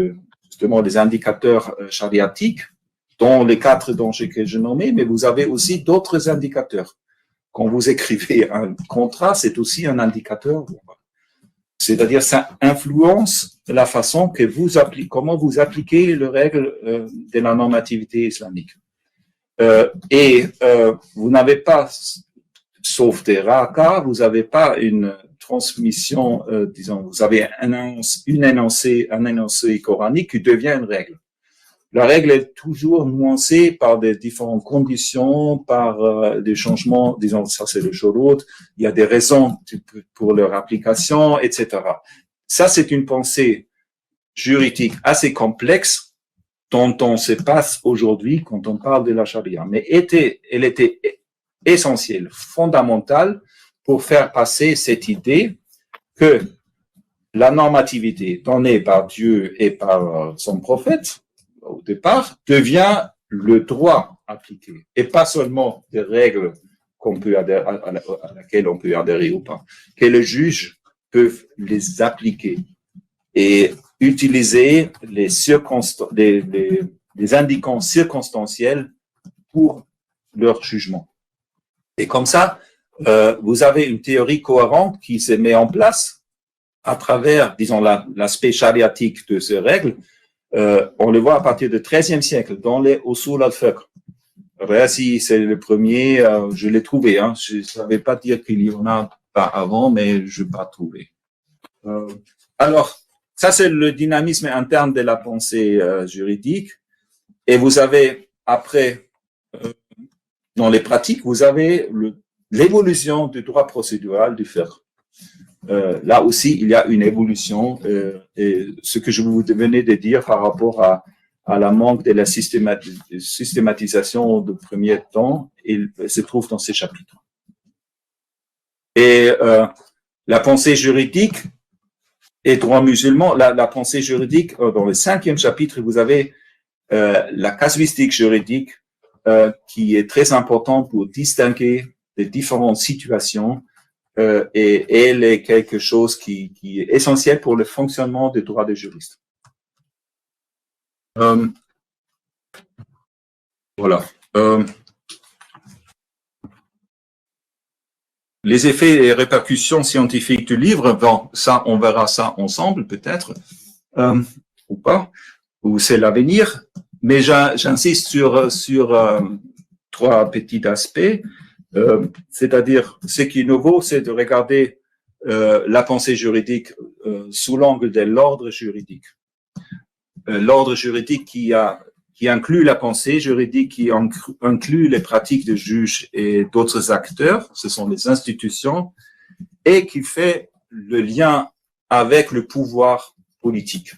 justement des indicateurs chariatiques dont les 4 que j'ai nommés, mais vous avez aussi d'autres indicateurs. Quand vous écrivez un contrat, c'est aussi un indicateur. C'est-à-dire, ça influence la façon que vous appliquez, comment vous appliquez les règles de la normativité islamique. Vous n'avez pas, sauf des rares cas, vous n'avez pas une transmission, disons, vous avez un énoncé coranique qui devient une règle. La règle est toujours nuancée par des différentes conditions, par des changements, disons, ça c'est le shurut, il y a des raisons pour leur application, etc. Ça, c'est une pensée juridique assez complexe dont on se passe aujourd'hui quand on parle de la charia. Mais elle était essentielle, fondamentale pour faire passer cette idée que la normativité donnée par Dieu et par son prophète, au départ, devient le droit appliqué et pas seulement des règles qu'on peut adhérer, à laquelle on peut adhérer ou pas, que les juges peuvent les appliquer et utiliser les indications circonstanciels pour leur jugement. Et comme ça, vous avez une théorie cohérente qui se met en place à travers, disons, l'aspect chariatique de ces règles. On le voit à partir du XIIIe siècle dans les Usul al-Fiqh. Si c'est le premier, je l'ai trouvé. Je ne savais pas dire qu'il y en a pas avant, mais je n'ai pas trouvé. Alors, ça c'est le dynamisme interne de la pensée juridique. Et vous avez après, dans les pratiques, vous avez l'évolution du droit procédural du fiqh. Là aussi, il y a une évolution, et ce que je vous venais de dire par rapport à la manque de la systématisation de premier temps, il se trouve dans ces chapitres. Et la pensée juridique et droit musulman, la pensée juridique, dans le 5e chapitre, vous avez la casuistique juridique qui est très importante pour distinguer les différentes situations. Et elle est quelque chose qui est essentiel pour le fonctionnement du droit des juristes. Voilà. Les effets et répercussions scientifiques du livre, bon, ça, on verra ça ensemble peut-être, ou pas, ou c'est l'avenir. Mais j'insiste sur 3 petits aspects. C'est-à-dire, ce qui est nouveau, c'est de regarder la pensée juridique sous l'angle de l'ordre juridique. L'ordre juridique qui inclut la pensée juridique, qui inclut les pratiques de juges et d'autres acteurs, ce sont les institutions, et qui fait le lien avec le pouvoir politique.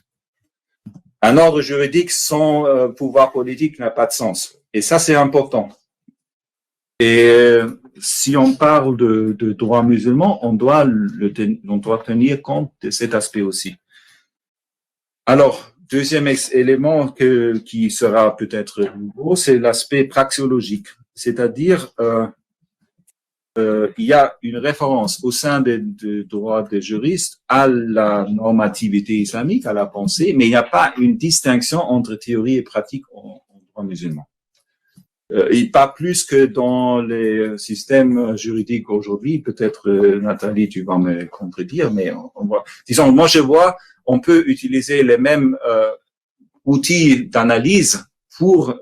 Un ordre juridique sans pouvoir politique n'a pas de sens. Et ça, c'est important. Et si on parle de droit musulman, on doit tenir compte de cet aspect aussi. Alors, deuxième élément qui sera peut-être nouveau, c'est l'aspect praxéologique. C'est-à-dire, il y a une référence au sein des droits des juristes à la normativité islamique, à la pensée, mais il n'y a pas une distinction entre théorie et pratique en droit musulman. Et pas plus que dans les systèmes juridiques aujourd'hui. Peut-être, Nathalie, tu vas me contredire, mais on voit. Disons, moi, je vois, on peut utiliser les mêmes outils d'analyse pour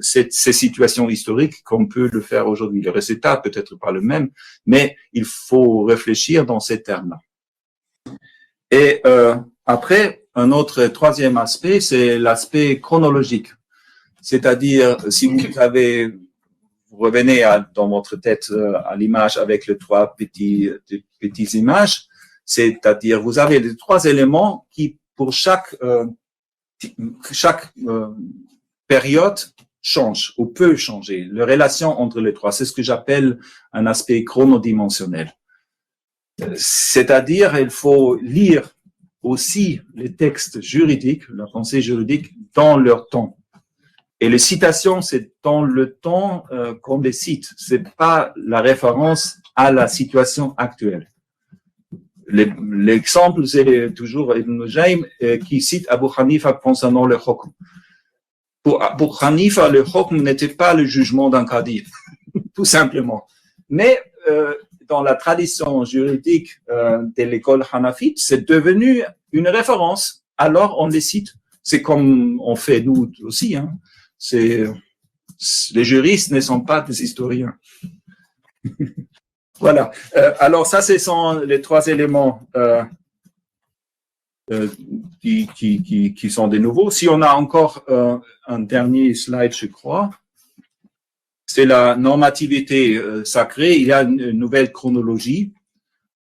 ces situations historiques qu'on peut le faire aujourd'hui. Le résultat peut-être pas le même, mais il faut réfléchir dans ces termes-là. Et après, un autre troisième aspect, c'est l'aspect chronologique. C'est-à-dire, si vous revenez dans votre tête à l'image avec les 3 petites images, c'est-à-dire, vous avez les 3 éléments qui, pour chaque période, changent ou peut changer. La relation entre les 3, c'est ce que j'appelle un aspect chronodimensionnel. C'est-à-dire, il faut lire aussi les textes juridiques, la pensée juridique, dans leur temps. Et les citations, c'est dans le temps qu'on les cite. C'est pas la référence à la situation actuelle. L'exemple, c'est toujours Ibn Nujaym qui cite Abu Hanifa concernant le hukm. pour Hanifa, le hukm n'était pas le jugement d'un cadi, tout simplement. Mais dans la tradition juridique de l'école hanafite, c'est devenu une référence. Alors on les cite. C'est comme on fait nous aussi. Hein. Les juristes ne sont pas des historiens. Voilà. Alors ça, ce sont les trois éléments qui sont des nouveaux. Si on a encore un dernier slide, je crois, c'est la normativité sacrée. Il y a une nouvelle chronologie.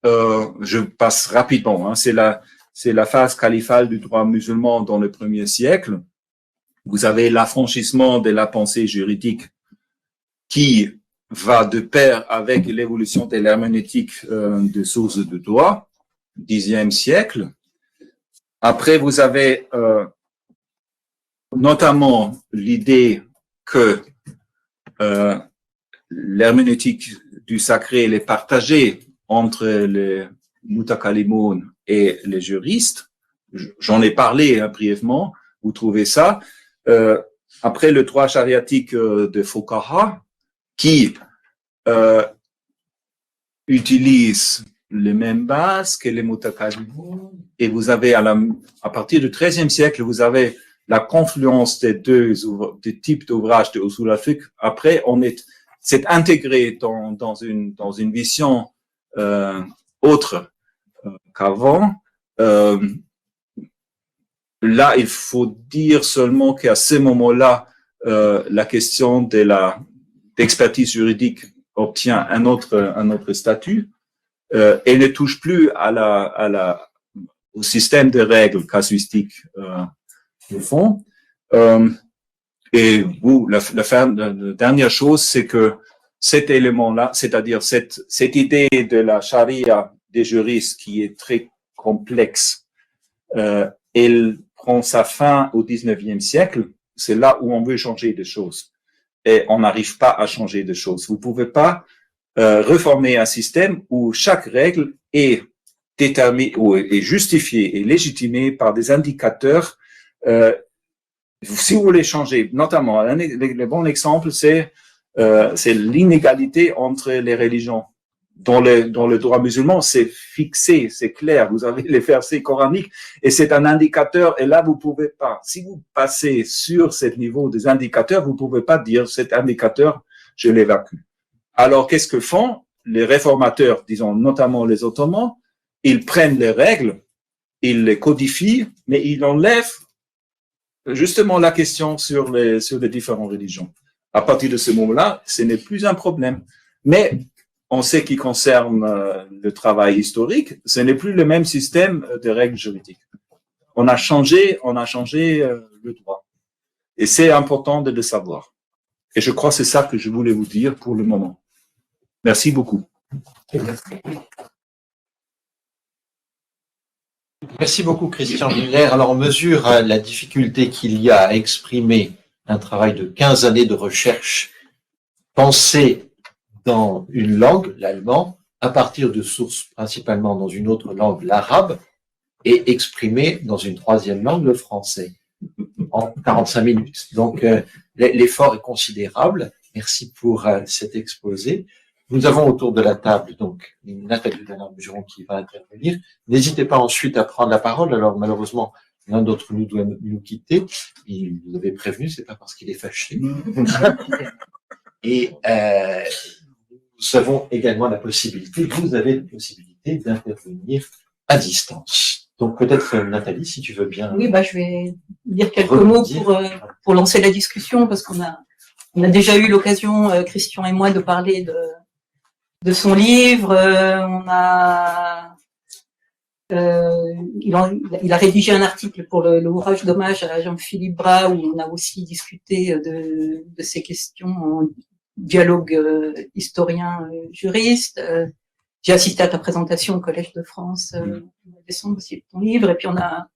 Je passe rapidement. Hein. C'est la phase califale du droit musulman dans le 1er siècle. Vous avez l'affranchissement de la pensée juridique qui va de pair avec l'évolution de l'herméneutique de sources de droit, 10e siècle. Après, vous avez notamment l'idée que l'herméneutique du sacré elle est partagée entre les mutakalimoun et les juristes. J'en ai parlé hein, brièvement, vous trouvez ça. Après, le droit chariatique de Fuqaha, qui utilise les mêmes bases que les mutakalimoun, et vous avez à partir du XIIIe siècle, vous avez la confluence des deux types d'ouvrages de Usul al-Fiqh. Après, c'est intégré dans une vision autre qu'avant. Là, il faut dire seulement qu'à ce moment-là, la question d'expertise juridique obtient un autre statut et ne touche plus au système de règles casuistiques de fond. Et la dernière chose, c'est que cet élément-là, c'est-à-dire cette idée de la charia des juristes qui est très complexe, elle prend sa fin au 19e siècle. C'est là où on veut changer des choses. Et on n'arrive pas à changer des choses. Vous pouvez pas reformer un système où chaque règle est déterminée ou est justifiée et légitimée par des indicateurs. Si vous voulez changer, notamment, le bon exemple, c'est l'inégalité entre les religions. Dans le droit musulman, c'est fixé, c'est clair. Vous avez les versets coraniques et c'est un indicateur. Et là, vous pouvez pas. Si vous passez sur ce niveau des indicateurs, vous pouvez pas dire cet indicateur, je l'évacue. Alors, qu'est-ce que font les réformateurs, disons notamment les Ottomans? Ils prennent les règles, ils les codifient, mais ils enlèvent justement la question sur les différentes religions. À partir de ce moment-là, ce n'est plus un problème. Mais en ce qui concerne le travail historique, ce n'est plus le même système de règles juridiques. On a changé le droit. Et c'est important de le savoir. Et je crois que c'est ça que je voulais vous dire pour le moment. Merci beaucoup. Merci beaucoup, Christian Muller. Alors, on mesure la difficulté qu'il y a à exprimer un travail de 15 années de recherche pensé dans une langue, l'allemand, à partir de sources principalement dans une autre langue, l'arabe, et exprimé dans une troisième langue, le français, en 45 minutes. Donc, l'effort est considérable. Merci pour cet exposé. Nous avons autour de la table, donc, Nathalie Bernard-Mugeron qui va intervenir. N'hésitez pas ensuite à prendre la parole. Alors, malheureusement, l'un d'entre nous doit nous quitter. Il vous avait prévenu, c'est pas parce qu'il est fâché. Et nous avons également la possibilité, vous avez la possibilité d'intervenir à distance. Donc, peut-être, Nathalie, si tu veux bien. Oui, je vais dire quelques mots pour lancer la discussion, parce qu'on a déjà eu l'occasion, Christian et moi, de parler de son livre. Il a rédigé un article pour l'ouvrage d'hommage à Jean-Philippe Bras, où on a aussi discuté de ces questions en dialogue historien-juriste. J'ai assisté à ta présentation au Collège de France en décembre aussi de ton livre, et puis on a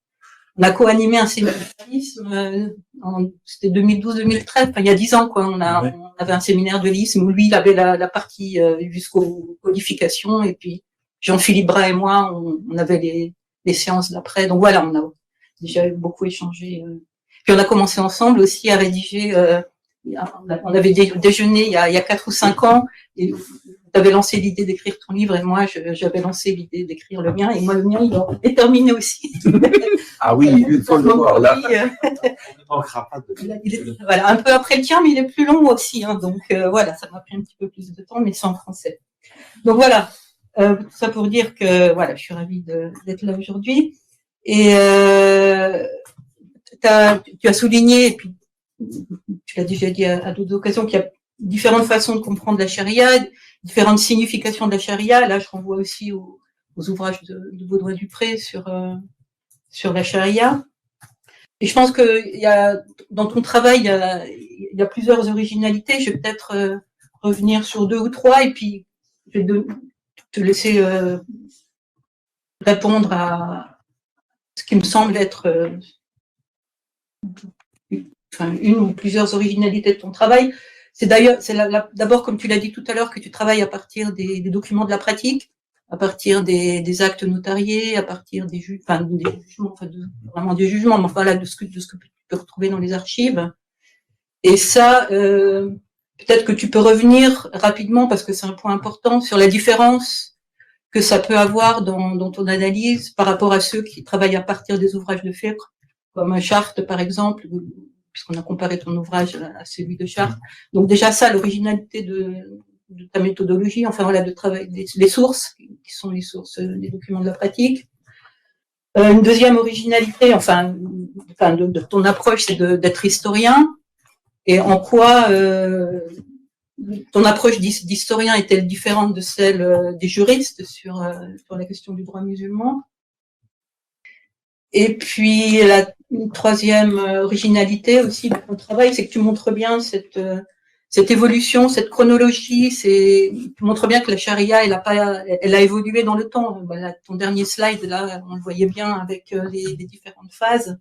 co-animé un séminaire de lisme, c'était 2012-2013, il y a 10 ans, quoi. On avait un séminaire de lisme où lui, il avait la partie jusqu'aux codifications, et puis Jean-Philippe Bras et moi, on avait les séances d'après. Donc voilà, on a déjà beaucoup échangé. Puis on a commencé ensemble aussi à rédiger. On avait déjeuné il y a 4 ou 5 ans, et tu avais lancé l'idée d'écrire ton livre, et moi j'avais lancé l'idée d'écrire le mien, et moi le mien il est terminé aussi. Ah oui, il faut le voir là. Voilà, un peu après le tien, mais il est plus long aussi, hein, donc voilà, ça m'a pris un petit peu plus de temps, mais c'est en français. Donc voilà, tout ça pour dire que voilà, je suis ravie d'être là aujourd'hui. Et tu as souligné, et puis tu l'as déjà dit à d'autres occasions, qu'il y a différentes façons de comprendre la charia, différentes significations de la charia. Là, je renvoie aussi aux ouvrages de Baudouin-Dupré sur la charia. Et je pense que dans ton travail, il y a plusieurs originalités. Je vais peut-être revenir sur 2 ou 3, et puis je vais te laisser répondre à ce qui me semble être une ou plusieurs originalités de ton travail. C'est d'abord, comme tu l'as dit tout à l'heure, que tu travailles à partir des documents de la pratique, à partir des actes notariés, à partir des jugements, vraiment des jugements, mais enfin là, de ce que tu peux retrouver dans les archives. Et ça, peut-être que tu peux revenir rapidement, parce que c'est un point important, sur la différence que ça peut avoir dans ton analyse par rapport à ceux qui travaillent à partir des ouvrages de fiqh, comme Chartres, par exemple, puisqu'on a comparé ton ouvrage à celui de Chartres. Donc déjà ça, l'originalité de ta méthodologie, enfin voilà, de travail, les sources, qui sont les sources des documents de la pratique. Une deuxième originalité, de ton approche, c'est d'être historien. Et en quoi ton approche d'historien est-elle différente de celle des juristes sur la question du droit musulman? Et puis la troisième originalité aussi de ton travail, c'est que tu montres bien cette évolution, cette chronologie. Tu montres bien que la charia, elle a évolué dans le temps. Voilà, ton dernier slide, là, on le voyait bien avec les différentes phases.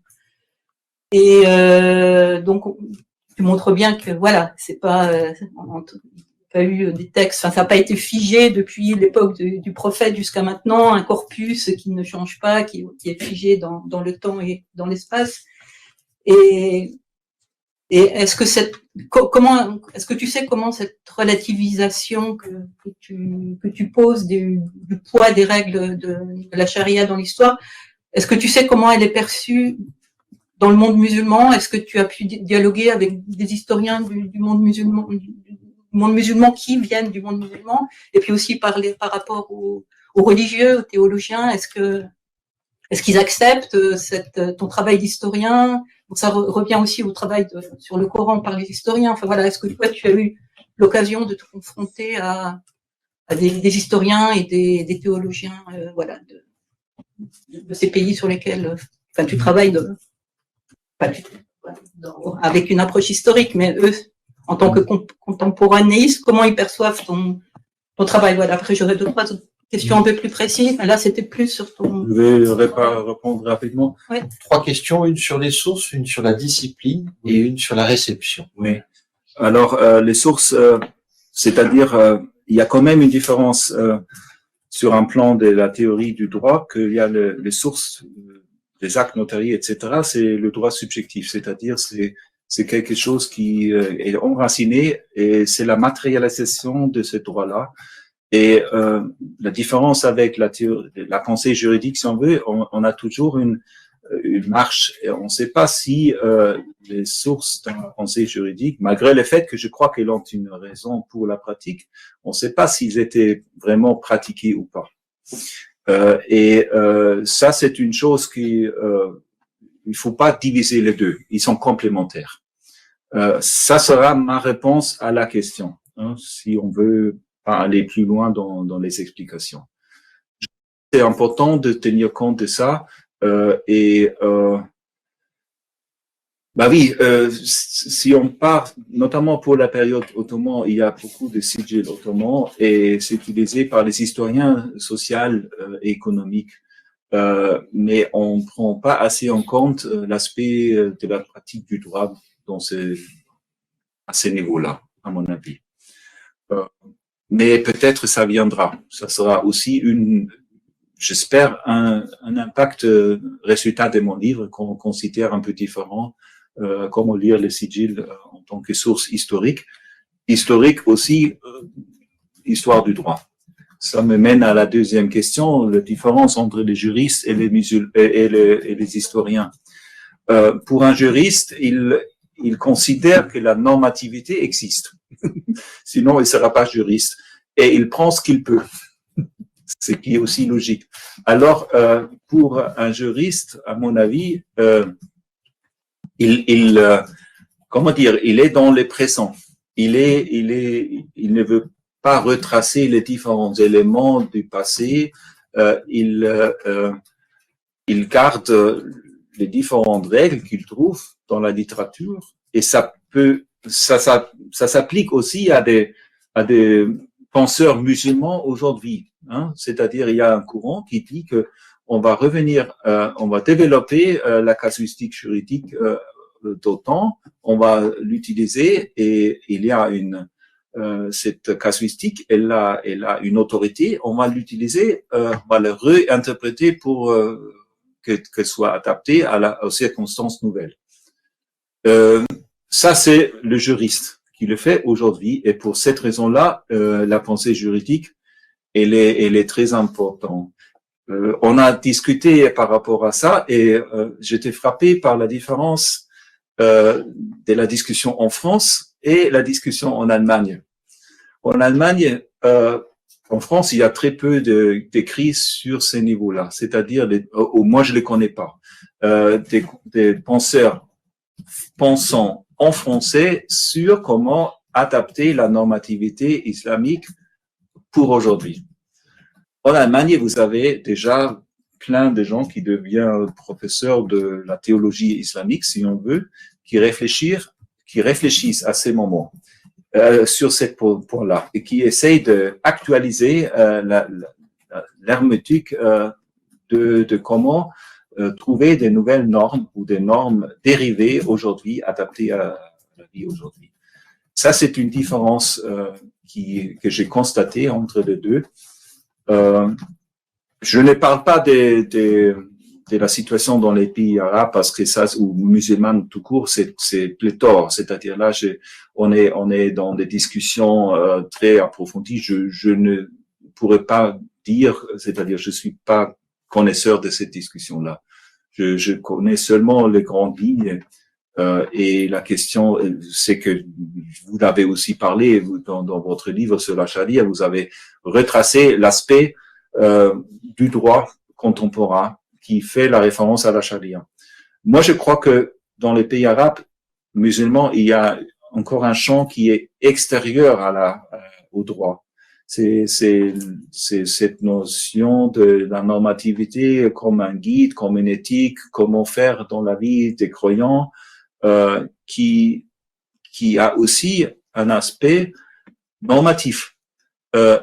Et donc, tu montres bien que voilà, c'est pas eu des textes, ça n'a pas été figé depuis l'époque du prophète jusqu'à maintenant, un corpus qui ne change pas, qui est figé dans le temps et dans l'espace. Et est-ce que est-ce que tu sais comment cette relativisation que tu poses du poids des règles de la charia dans l'histoire, est-ce que tu sais comment elle est perçue dans le monde musulman? Est-ce que tu as pu dialoguer avec des historiens du monde musulman qui viennent du monde musulman, et puis aussi par rapport aux religieux, aux théologiens? Est-ce qu'ils acceptent ton travail d'historien? Donc ça revient aussi au travail sur le Coran par les historiens. Enfin voilà, est-ce que toi tu as eu l'occasion de te confronter à des historiens et des théologiens, voilà, de ces pays sur lesquels, tu travailles avec une approche historique, mais eux, en tant que contemporanéistes, comment ils perçoivent ton travail? Voilà. Après, j'aurais 2 ou 3 questions un peu plus précises, mais là, c'était plus sur ton... Je vais répondre rapidement. Ouais. 3 questions, une sur les sources, une sur la discipline et une sur la réception. Oui. Alors, les sources, c'est-à-dire, il y a quand même une différence sur un plan de la théorie du droit, qu'il y a les sources des actes notariés, etc. C'est le droit subjectif, c'est-à-dire c'est quelque chose qui est enraciné et c'est la matérialisation de ce droit-là. Et la différence avec la pensée juridique, si on veut, on a toujours une marche. Et on ne sait pas si les sources dans la pensée juridique, malgré le fait que je crois qu'elles ont une raison pour la pratique, on ne sait pas s'ils étaient vraiment pratiqués ou pas. Ça, c'est une chose il faut pas diviser les deux. Ils sont complémentaires. Ça sera ma réponse à la question, hein, si on veut pas aller plus loin dans les explications. C'est important de tenir compte de ça. Si on part, notamment pour la période ottomane, il y a beaucoup de sigils ottomans et c'est utilisé par les historiens sociaux et économiques. Mais on ne prend pas assez en compte l'aspect de la pratique du droit à ce niveau-là, à mon avis. Mais peut-être ça viendra. Ça sera aussi j'espère, un impact résultat de mon livre qu'on considère un peu différent comment lire les sigils en tant que source historique. Historique aussi, histoire du droit. Ça me mène à la deuxième question, la différence entre les juristes et les historiens. Pour un juriste, il considère que la normativité existe. Sinon, il ne sera pas juriste. Et il prend ce qu'il peut, ce qui est aussi logique. Alors, pour un juriste, à mon avis, comment dire, il est dans les présents. Il ne veut pas retracer les différents éléments du passé. Il garde les différentes règles qu'il trouve dans la littérature, et ça s'applique aussi à des penseurs musulmans aujourd'hui. Hein. C'est-à-dire, il y a un courant qui dit que on va développer la casuistique juridique d'autant, on va l'utiliser, et il y a cette casuistique, elle a une autorité, on va l'utiliser, on va le réinterpréter pour que soit adapté aux circonstances nouvelles. Ça, c'est le juriste qui le fait aujourd'hui, et pour cette raison-là, la pensée juridique, elle est très importante. On a discuté par rapport à ça, et j'étais frappé par la différence de la discussion en France et la discussion en Allemagne. En Allemagne, en France, il y a très peu d'écrits sur ces niveaux-là, c'est-à-dire, moi je les connais pas, des penseurs pensant en français sur comment adapter la normativité islamique pour aujourd'hui. En Allemagne, vous avez déjà plein de gens qui deviennent professeurs de la théologie islamique, si on veut, qui réfléchissent à ces moments. Sur ce point-là, et qui essaye d'actualiser l'hermétique de comment trouver des nouvelles normes ou des normes dérivées aujourd'hui, adaptées à la vie aujourd'hui. Ça, c'est une différence que j'ai constatée entre les deux. Je ne parle pas de la situation dans les pays arabes, parce que ça, ou musulmans tout court, c'est pléthore. C'est-à-dire là, on est dans des discussions très approfondies. Je ne pourrais pas dire, c'est-à-dire je suis pas connaisseur de cette discussion-là. Je connais seulement les grandes lignes. Et la question, c'est que vous l'avez aussi parlé dans votre livre sur la charia, vous avez retracé l'aspect du droit contemporain qui fait la référence à la charia. Moi, je crois que dans les pays arabes musulmans, il y a encore un champ qui est extérieur au droit. C'est cette notion de la normativité comme un guide, comme une éthique, comment faire dans la vie des croyants, qui a aussi un aspect normatif,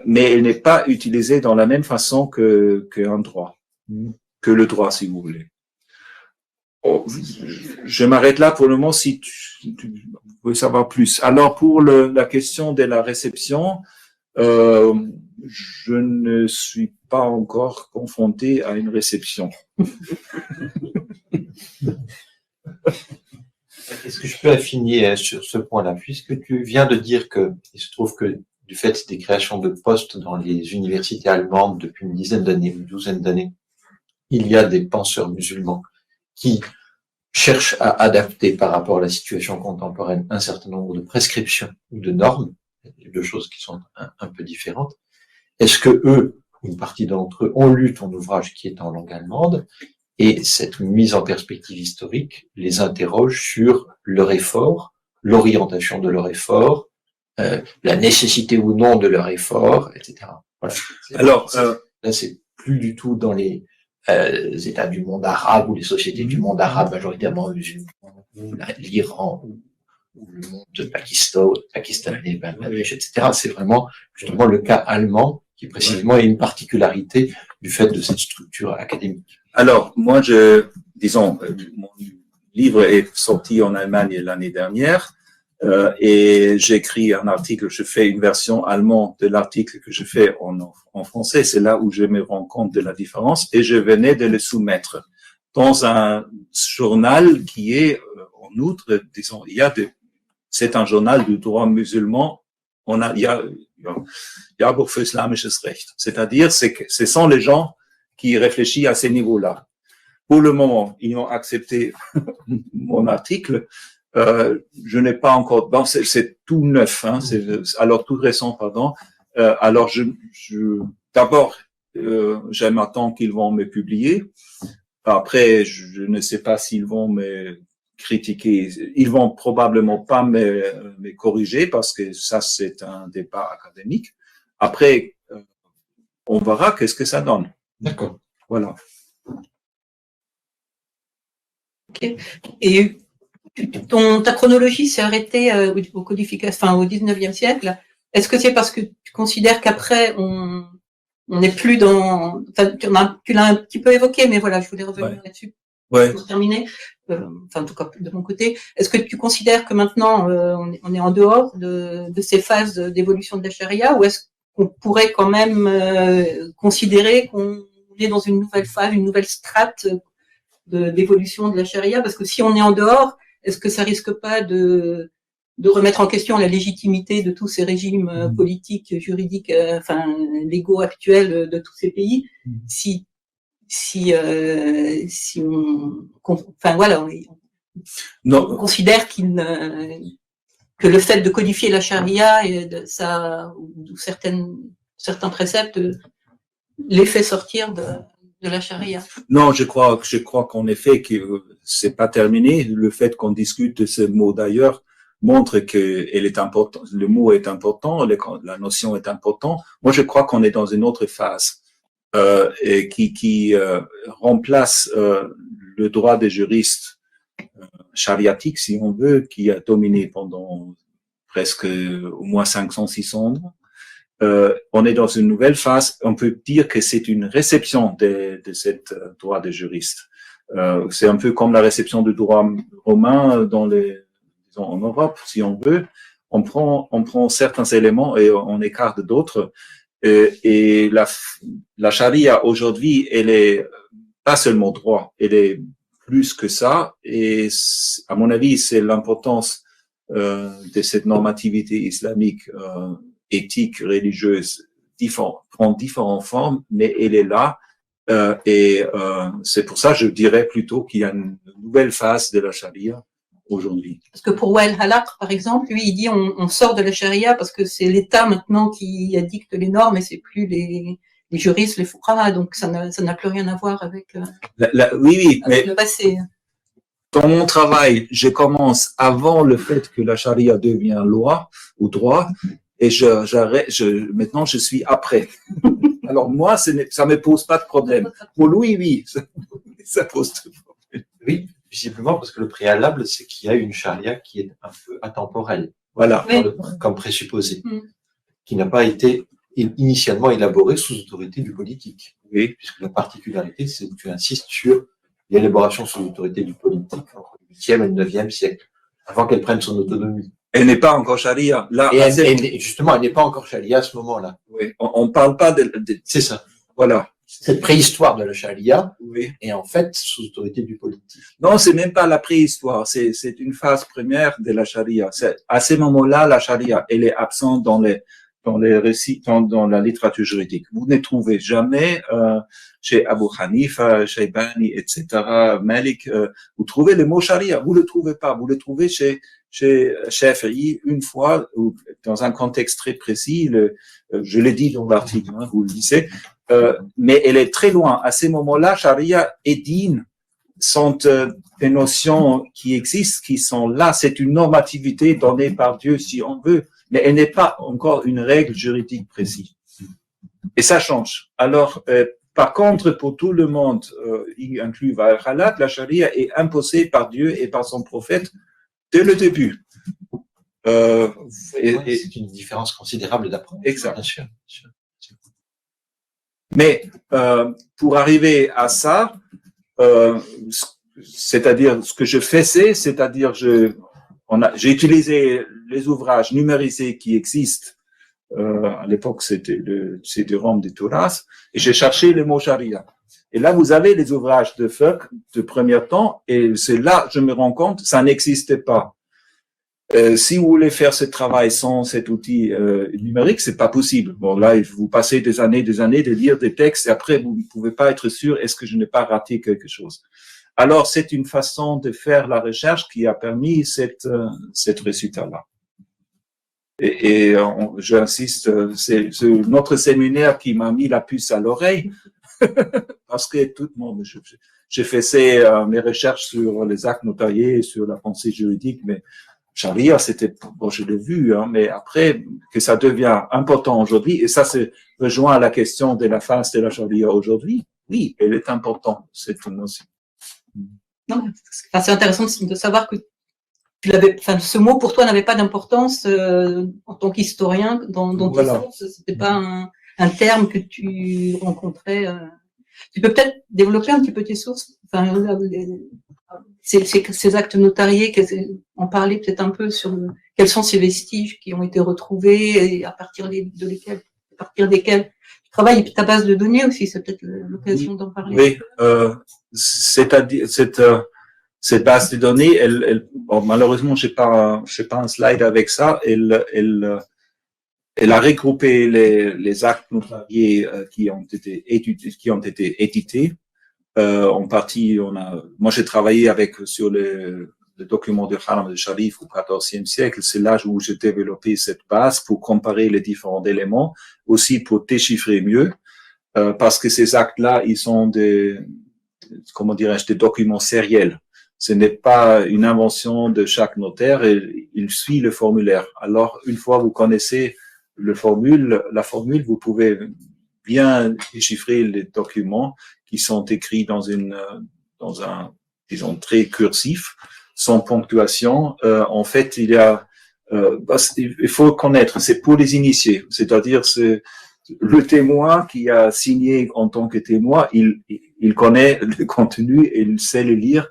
mais elle n'est pas utilisée dans la même façon qu'un droit. Que le droit, si vous voulez. Je m'arrête là pour le moment, si tu veux savoir plus. Alors, pour la question de la réception, je ne suis pas encore confronté à une réception. Est-ce que je peux affiner sur ce point-là, puisque tu viens de dire que il se trouve que du fait des créations de postes dans les universités allemandes depuis une dizaine d'années, une douzaine d'années, il y a des penseurs musulmans qui cherchent à adapter par rapport à la situation contemporaine un certain nombre de prescriptions ou de normes, deux choses qui sont un peu différentes. Est-ce que eux, une partie d'entre eux, ont lu ton ouvrage qui est en langue allemande, et cette mise en perspective historique les interroge sur leur effort, l'orientation de leur effort, la nécessité ou non de leur effort, etc. Voilà. Alors, là, c'est plus du tout dans les États du monde arabe ou les sociétés du monde arabe majoritairement musulmans, l'Iran ou le monde pakistanais, Bangladesh, etc. C'est vraiment justement le cas allemand qui précisément est une particularité du fait de cette structure académique. Alors, moi, disons, mon livre est sorti en Allemagne l'année dernière, et j'écris un article, je fais une version allemande de l'article que je fais en français. C'est là où je me rends compte de la différence, et je venais de le soumettre dans un journal qui est en outre, disons, c'est un journal du droit musulman. Il y a Jahrbuch für islamisches Recht. C'est-à-dire, ce sont les gens qui réfléchissent à ces niveaux-là. Pour le moment, ils ont accepté mon article. Je n'ai pas encore, bon, c'est tout neuf, hein, alors tout récent, pardon. Alors d'abord, j'aime attendre qu'ils vont me publier. Après, je ne sais pas s'ils vont me critiquer. Ils vont probablement pas me corriger parce que ça, c'est un débat académique. Après, on verra qu'est-ce que ça donne. D'accord. Voilà. Ok. Et ta chronologie s'est arrêtée au codification, enfin au 19e siècle. Est-ce que c'est parce que tu considères qu'après on n'est plus dans, enfin, tu l'as un petit peu évoqué, mais voilà, je voulais revenir là-dessus pour terminer. Enfin, en tout cas de mon côté, est-ce que tu considères que maintenant on est en dehors de ces phases d'évolution de la charia, ou est-ce qu'on pourrait quand même considérer qu'on est dans une nouvelle phase, une nouvelle strate d'évolution de la charia? Parce que si on est en dehors, est-ce que ça risque pas de remettre en question la légitimité de tous ces régimes politiques, juridiques, enfin légaux actuels de tous ces pays, si on, enfin voilà, on considère que le fait de codifier la charia et ou certains préceptes les fait sortir de la charia. Non, je crois qu'en effet que c'est pas terminé. Le fait qu'on discute de ce mot d'ailleurs montre que elle est important, le mot est important, la notion est importante. Moi, je crois qu'on est dans une autre phase et qui remplace le droit des juristes chariatiques, si on veut, qui a dominé pendant presque au moins 500-600 ans. On est dans une nouvelle phase. On peut dire que c'est une réception de cette droit des juristes. C'est un peu comme la réception du droit romain disons, en Europe, si on veut. On prend certains éléments et on écarte d'autres. Et la charia aujourd'hui, elle est pas seulement droit, elle est plus que ça. Et à mon avis, c'est l'importance de cette normativité islamique éthique, religieuse, prend différentes formes, mais elle est là. C'est pour ça, je dirais plutôt qu'il y a une nouvelle phase de la charia aujourd'hui. Parce que pour Wael Halaq, par exemple, lui, il dit on sort de la charia parce que c'est l'État maintenant qui dicte les normes et c'est plus les juristes, les fuqaha, donc ça n'a plus rien à voir avec, oui, avec mais le passé. Dans mon travail, je commence avant le fait que la charia devient loi ou droit, et maintenant je suis après. Alors moi, ça me pose pas de problème. Pour lui, oui, ça pose de problème. Oui, visiblement parce que le préalable, c'est qu'il y a une charia qui est un peu atemporelle. Voilà. Comme présupposé, qui n'a pas été initialement élaborée sous autorité du politique. Oui. Puisque la particularité, c'est que tu insistes sur l'élaboration sous l'autorité du politique entre le 8e et le 9e siècle, avant qu'elle prenne son autonomie. Elle n'est pas encore charia. Là, justement, elle n'est pas encore charia à ce moment-là. Oui. On parle pas C'est ça. Voilà. Cette préhistoire de la charia oui. est en fait sous autorité du politique. Non, c'est même pas la préhistoire. C'est une phase première de la charia. À ce moment-là, la charia, elle est absente dans les récits, dans la littérature juridique. Vous ne trouvez jamais chez Abu Hanifa, chez Bani, etc., Malik, vous trouvez le mot charia. Vous le trouvez pas. Vous le trouvez chez Shafi'i une fois, ou dans un contexte très précis. Je l'ai dit dans l'article, hein, vous le lisez. Mais elle est très loin. À ces moments-là, charia et din sont des notions qui existent, qui sont là. C'est une normativité donnée par Dieu, si on veut, mais elle n'est pas encore une règle juridique précise. Et ça change. Alors, par contre, pour tout le monde, y inclut Wael Halaq, la charia est imposée par Dieu et par son prophète dès le début. C'est une différence considérable d'approche. Exact. Bien sûr. Mais pour arriver à ça, c'est-à-dire ce que je faisais, c'est-à-dire j'ai utilisé les ouvrages numérisés qui existent À l'époque, c'était le CD-ROM de Touras. Et j'ai cherché le mot charia. Et là, vous avez les ouvrages de fiqh de premier temps. Et c'est là, je me rends compte, ça n'existait pas. Si vous voulez faire ce travail sans cet outil numérique, c'est pas possible. Bon, là, vous passez des années de lire des textes et après, vous ne pouvez pas être sûr, est-ce que je n'ai pas raté quelque chose? Alors, c'est une façon de faire la recherche qui a permis cette résultat-là. Et j'insiste, c'est notre séminaire qui m'a mis la puce à l'oreille parce que tout le monde, j'ai fait mes recherches sur les actes notariés, sur la pensée juridique, mais Charia, c'était, bon, je l'ai vu, hein, mais après, que ça devient important aujourd'hui, et ça, c'est rejoint à la question de la phase de la Charia aujourd'hui. Oui, elle est importante, cette notion. Non, c'est intéressant de savoir que ce mot pour toi n'avait pas d'importance en tant qu'historien dans tes sources. C'était pas un terme que tu rencontrais. Tu peux peut-être développer un petit peu tes sources. Enfin, ces actes notariés, en parler peut-être un peu sur quels sont ces vestiges qui ont été retrouvés et à partir desquels tu travailles, ta base de données aussi, c'est peut-être l'occasion d'en parler. Oui, c'est-à-dire cette base de données, bon, malheureusement, j'ai pas un slide avec ça. Elle a regroupé les actes notariés qui ont été édités. En partie, moi j'ai travaillé sur le document du Haram de Sharif au XIVe siècle. C'est là où j'ai développé cette base pour comparer les différents éléments, aussi pour déchiffrer mieux, parce que ces actes-là, ils sont des documents sériels. Ce n'est pas une invention de chaque notaire, il suit le formulaire. Alors, une fois vous connaissez la formule, vous pouvez bien déchiffrer les documents qui sont écrits dans un, disons, très cursif, sans ponctuation. En fait, il faut connaître, c'est pour les initiés, c'est-à-dire le témoin qui a signé en tant que témoin, il connaît le contenu et il sait le lire.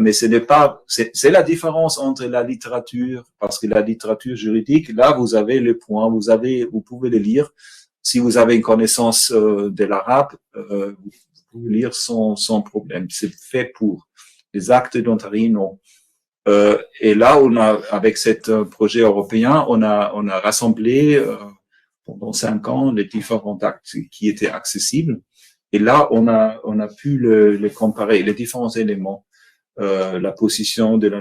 Mais c'est la différence entre la littérature, parce que la littérature juridique, là, vous avez les points, vous pouvez les lire. Si vous avez une connaissance de l'arabe, vous pouvez lire sans problème. C'est fait pour. Les actes notariés, non. Et là, avec ce projet européen, on a rassemblé pendant 5 ans les différents actes qui étaient accessibles. Et là, on a pu les comparer, les différents éléments. La position de la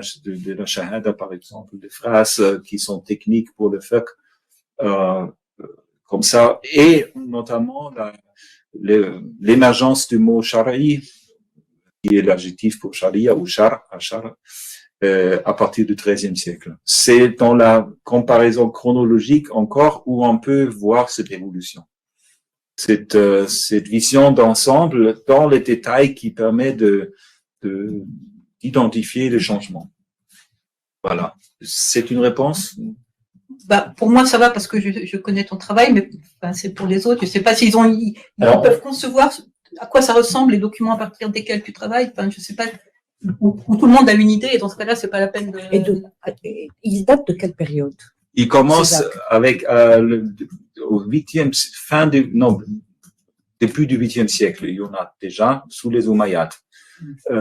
shahada, par exemple, des phrases qui sont techniques pour le fiqh, comme ça, et notamment l'émergence du mot shara'i, qui est l'adjectif pour sharia ou shar, à partir du XIIIe siècle. C'est dans la comparaison chronologique encore où on peut voir cette évolution. Cette vision d'ensemble dans les détails qui permet d'identifier les changements. Voilà. C'est une réponse? Pour moi, ça va parce que je connais ton travail, mais c'est pour les autres. Je sais pas s'ils peuvent concevoir à quoi ça ressemble les documents à partir desquels tu travailles. Enfin, je sais pas. Où tout le monde a une idée et dans ce cas-là, c'est pas la peine de. Ils datent de quelle période? Il commence avec au début du 8e siècle. Il y en a déjà sous les Omeyyades.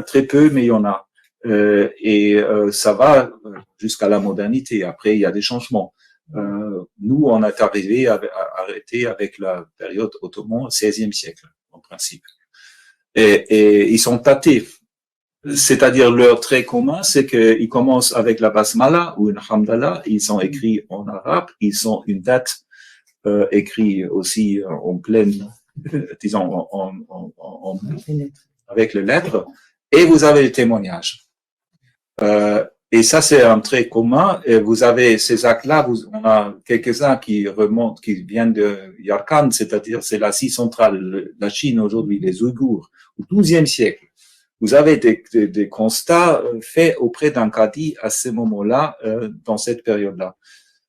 Très peu, mais il y en a. Ça va jusqu'à la modernité. Après, il y a des changements. Nous, on est arrêté avec la période ottomane, 16e siècle, en principe. Et ils sont datés. C'est-à-dire, leur trait commun, c'est qu'ils commencent avec la basmala ou une hamdallah. Ils sont écrits en arabe. Ils ont une date écrite aussi en pleine, disons, avec les lettres. Et vous avez les témoignages. Et ça, c'est un trait commun. Et vous avez ces actes-là, on a quelques-uns qui viennent de Yarkand, c'est-à-dire c'est l'Asie centrale, la Chine aujourd'hui, les Ouïghours, au XIIe siècle. Vous avez des constats faits auprès d'un cadi à ce moment-là, dans cette période-là.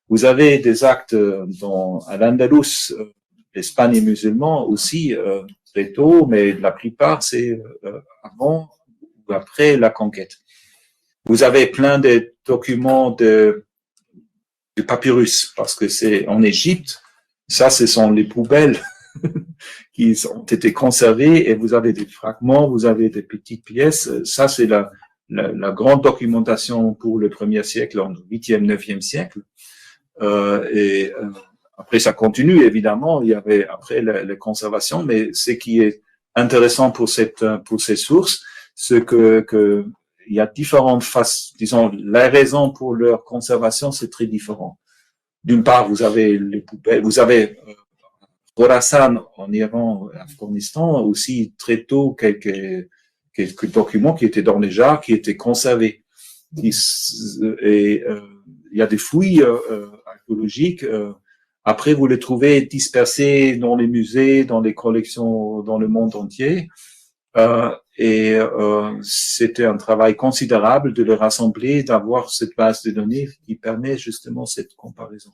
Vous avez des actes à l'Andalous, l'Espagne et musulmans aussi, très tôt, mais la plupart, c'est avant ou après la conquête. Vous avez plein de documents du papyrus, parce que c'est en Égypte, Ça, ce sont les poubelles qui ont été conservées et vous avez des fragments, vous avez des petites pièces. Ça, c'est la grande documentation pour le 1er siècle, en 8e, 9e siècle. Après, ça continue, évidemment. Il y avait après la conservation, mais ce qui est intéressant pour ces sources, c'est que il y a différentes faces, disons, la raison pour leur conservation, c'est très différent. D'une part, vous avez les poubelles, vous avez Khorasan en Iran, Afghanistan, aussi très tôt quelques documents qui étaient dans les jarres, qui étaient conservés. Et il y a des fouilles archéologiques. Après, vous les trouvez dispersés dans les musées, dans les collections dans le monde entier. C'était un travail considérable de les rassembler, d'avoir cette base de données qui permet justement cette comparaison.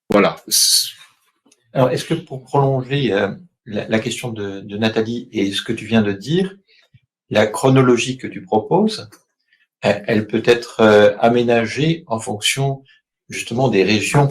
Voilà. Alors, est-ce que pour prolonger la question de Nathalie et ce que tu viens de dire, la chronologie que tu proposes, elle peut être aménagée en fonction justement des régions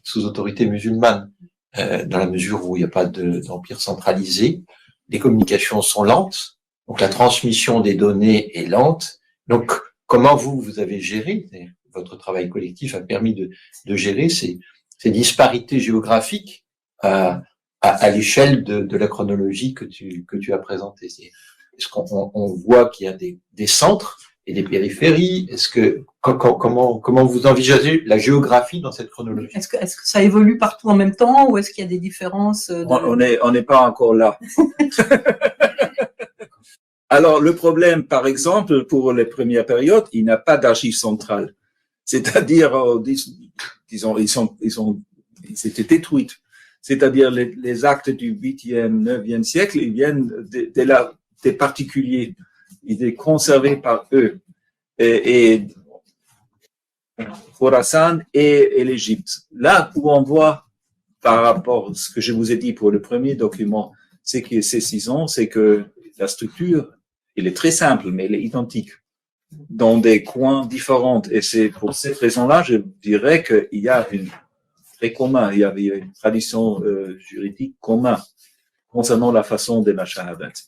sous autorité musulmane, dans la mesure où il n'y a pas d'empire centralisé, les communications sont lentes, donc la transmission des données est lente. Donc, comment vous avez géré, votre travail collectif a permis de gérer ces disparités géographiques à l'échelle de la chronologie que tu as présentée. Est-ce qu'on voit qu'il y a des centres et des périphéries? Est-ce que comment vous envisagez la géographie dans cette chronologie? Est-ce que ça évolue partout en même temps ou est-ce qu'il y a des différences On n'est pas encore là. Alors le problème, par exemple, pour les premières périodes, il n'y a pas d'archives centrales. C'est-à-dire, disons, ils étaient détruits. C'est-à-dire les actes du 8e, 9e siècle, ils viennent des particuliers. Ils étaient conservés par eux. Et Khorasan et l'Égypte. Là où on voit, par rapport à ce que je vous ai dit pour le premier document, c'est que la structure, elle est très simple, mais elle est identique dans des coins différents. Et c'est pour cette raison-là, je dirais qu'il y a très commun, il y avait une tradition juridique commune concernant la façon de la shahada, etc.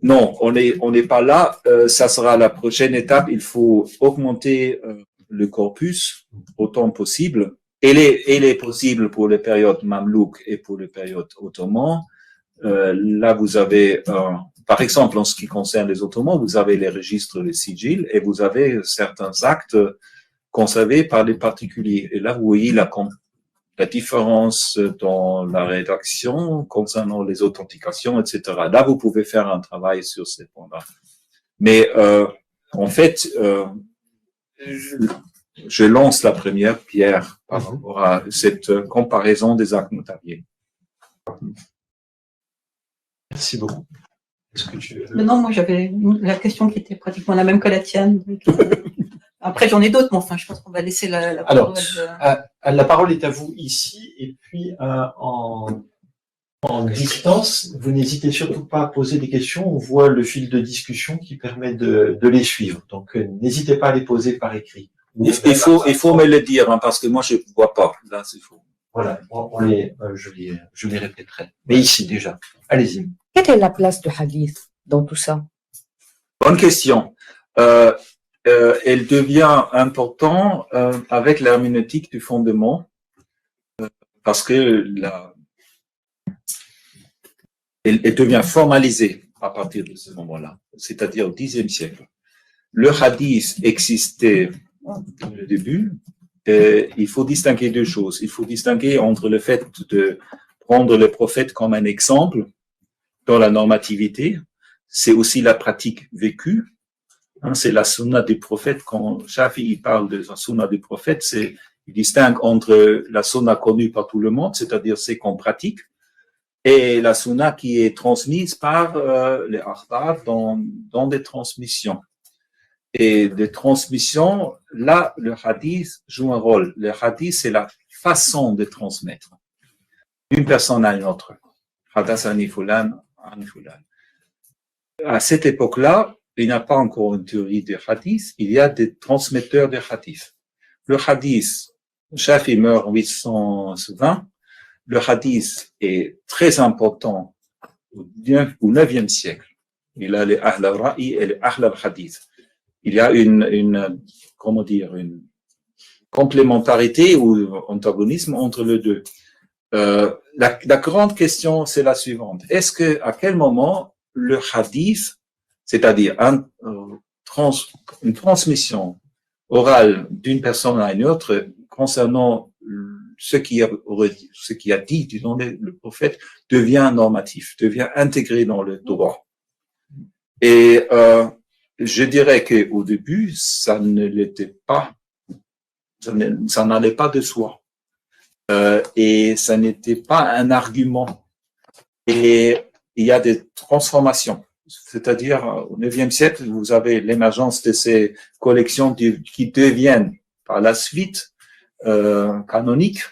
Non, on n'est pas là. Ça sera la prochaine étape. Il faut augmenter le corpus autant possible. Il est possible pour les périodes mamelouks et pour les périodes ottomans. Là, vous avez, par exemple, en ce qui concerne les Ottomans, vous avez les registres, les sigils, et vous avez certains actes conservés par les particuliers. Et là, vous voyez la différence dans la rédaction concernant les authentications, etc. Là, vous pouvez faire un travail sur ces points-là. Mais en fait, je lance la première pierre par rapport à cette comparaison des actes notariés. Merci beaucoup. Est-ce que tu veux... Non, moi j'avais la question qui était pratiquement la même que la tienne. Après, j'en ai d'autres, mais enfin, je pense qu'on va laisser la parole. Alors, la parole est à vous ici, et puis en distance, vous n'hésitez surtout pas à poser des questions. On voit le fil de discussion qui permet de les suivre. Donc, n'hésitez pas à les poser par écrit. Il faut me le dire, hein, parce que moi, je ne vois pas. Là, c'est faux. Voilà, je les répéterai. Mais ici, déjà. Allez-y. Quelle est la place du hadith dans tout ça? Bonne question. Elle devient importante avec l'herméneutique du fondement, parce que elle devient formalisée à partir de ce moment-là, c'est-à-dire au Xe siècle. Le hadith existait au début. Il faut distinguer deux choses. Il faut distinguer entre le fait de prendre le prophète comme un exemple dans la normativité. C'est aussi la pratique vécue. C'est la sunna du prophète. Quand Shafi'i parle de la sunna du prophète, il distingue entre la sunna connue par tout le monde, c'est-à-dire c'est qu'on pratique, et la sunna qui est transmise par les akhbar dans des transmissions. Et des transmissions, là, le hadith joue un rôle. Le hadith, c'est la façon de transmettre d'une personne à une autre. Hadassani fulan, an fulan. À cette époque-là, il n'y a pas encore une théorie des hadiths, il y a des transmetteurs des hadiths. Le hadith, Shafi meurt en 820, le hadith est très important au 9e siècle. Il y a les Ahl al-Ra'i et les Ahl al-Hadith. Il y a une complémentarité ou antagonisme entre les deux. La grande question, c'est la suivante. À quel moment le hadith, c'est-à-dire une transmission orale d'une personne à une autre concernant ce qui a dit, disons, le prophète, devient normatif, devient intégré dans le droit. Et je dirais qu'au début, ça ne l'était pas, ça n'allait pas de soi. Et ça n'était pas un argument. Et il y a des transformations. C'est-à-dire, au 9e siècle, vous avez l'émergence de ces collections qui deviennent par la suite canoniques,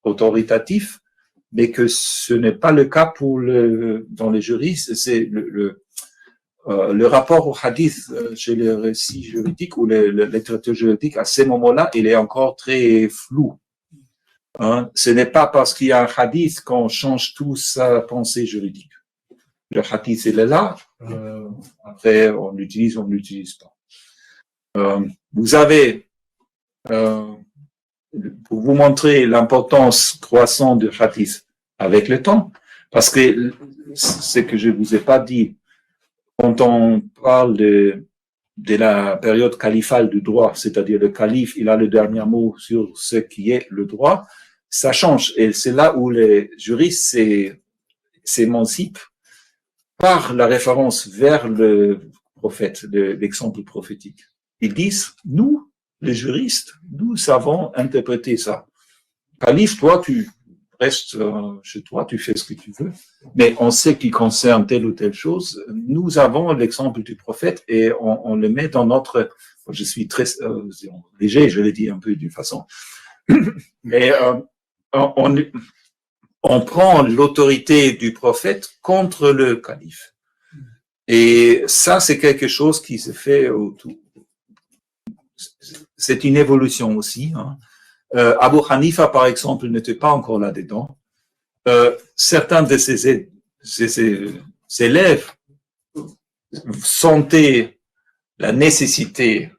autoritatifs, mais que ce n'est pas le cas dans les juristes. C'est le rapport au hadith chez les récits juridiques ou la littérature juridique, à ces moments-là, il est encore très flou. Ce n'est pas parce qu'il y a un hadith qu'on change tout sa pensée juridique. Le hadith, il est là. Après, on l'utilise, on ne l'utilise pas. Vous avez, pour vous montrer l'importance croissante du hadith avec le temps, parce que ce que je vous ai pas dit, quand on parle de la période califale du droit, c'est-à-dire le calife, il a le dernier mot sur ce qui est le droit, ça change. Et c'est là où les juristes s'émancipent par la référence vers le prophète, l'exemple prophétique. Ils disent, nous, les juristes, nous savons interpréter ça. Calife, toi, tu restes chez toi, tu fais ce que tu veux, mais on sait qu'il concerne telle ou telle chose. Nous avons l'exemple du prophète et on le met dans notre... Je suis très léger, je l'ai dit un peu d'une façon. Mais on prend l'autorité du prophète contre le calife. Et ça, c'est quelque chose qui se fait autour. C'est une évolution aussi. Abu Hanifa, par exemple, n'était pas encore là-dedans. Certains de ses élèves sentaient la nécessité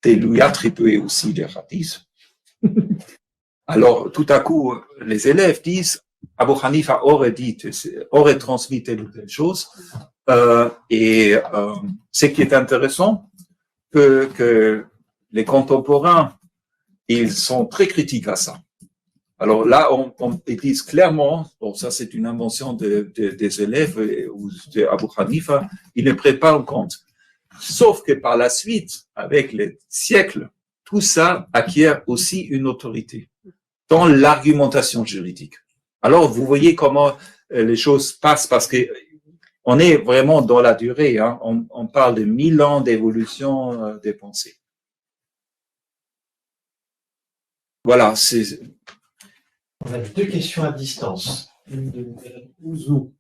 de lui attribuer aussi des hadiths. Alors, tout à coup, les élèves disent, Abu Hanifa aurait transmis telle ou telle chose. Ce qui est intéressant, que les contemporains, ils sont très critiques à ça. Alors là, ils disent clairement, bon, ça c'est une invention des élèves ou de Abu Hanifa, ils ne prennent pas en compte. Sauf que par la suite, avec les siècles, tout ça acquiert aussi une autorité dans l'argumentation juridique. Alors, vous voyez comment les choses passent, parce que on est vraiment dans la durée, on parle de 1000 ans d'évolution des pensées. Voilà, On a deux questions à distance. Une de Ouzou.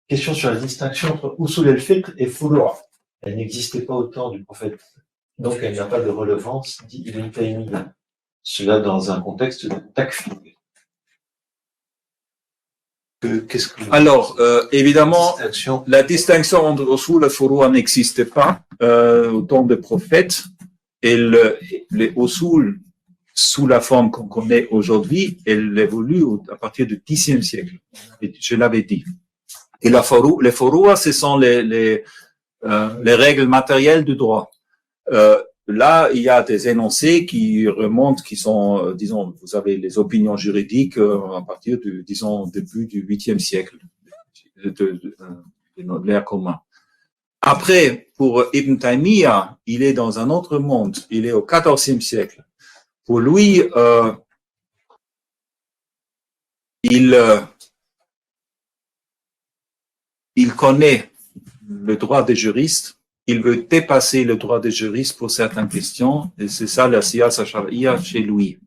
Question sur la distinction entre Usul el-Fiqh et Furu'. Elle n'existait pas au temps du prophète, donc elle n'a pas de relevance, dit Ibn Taymiyyah. Cela dans un contexte de takfir. Alors, évidemment, la distinction entre Usul et Furu' n'existait pas au temps des prophètes, et les Usul, sous la forme qu'on connaît aujourd'hui, elle évolue à partir du Xe siècle. Et je l'avais dit. Et les Furu', ce sont les règles matérielles du droit. Là, il y a des énoncés qui remontent, qui sont, disons, vous avez les opinions juridiques à partir du, disons, début du 8e siècle de l'ère commune. Après, pour Ibn Taymiyyah, il est dans un autre monde. Il est au 14e siècle. Pour lui, il connaît le droit des juristes. Il veut dépasser le droit des juristes pour certaines questions, et c'est ça la siyasa shar'iyya chez lui.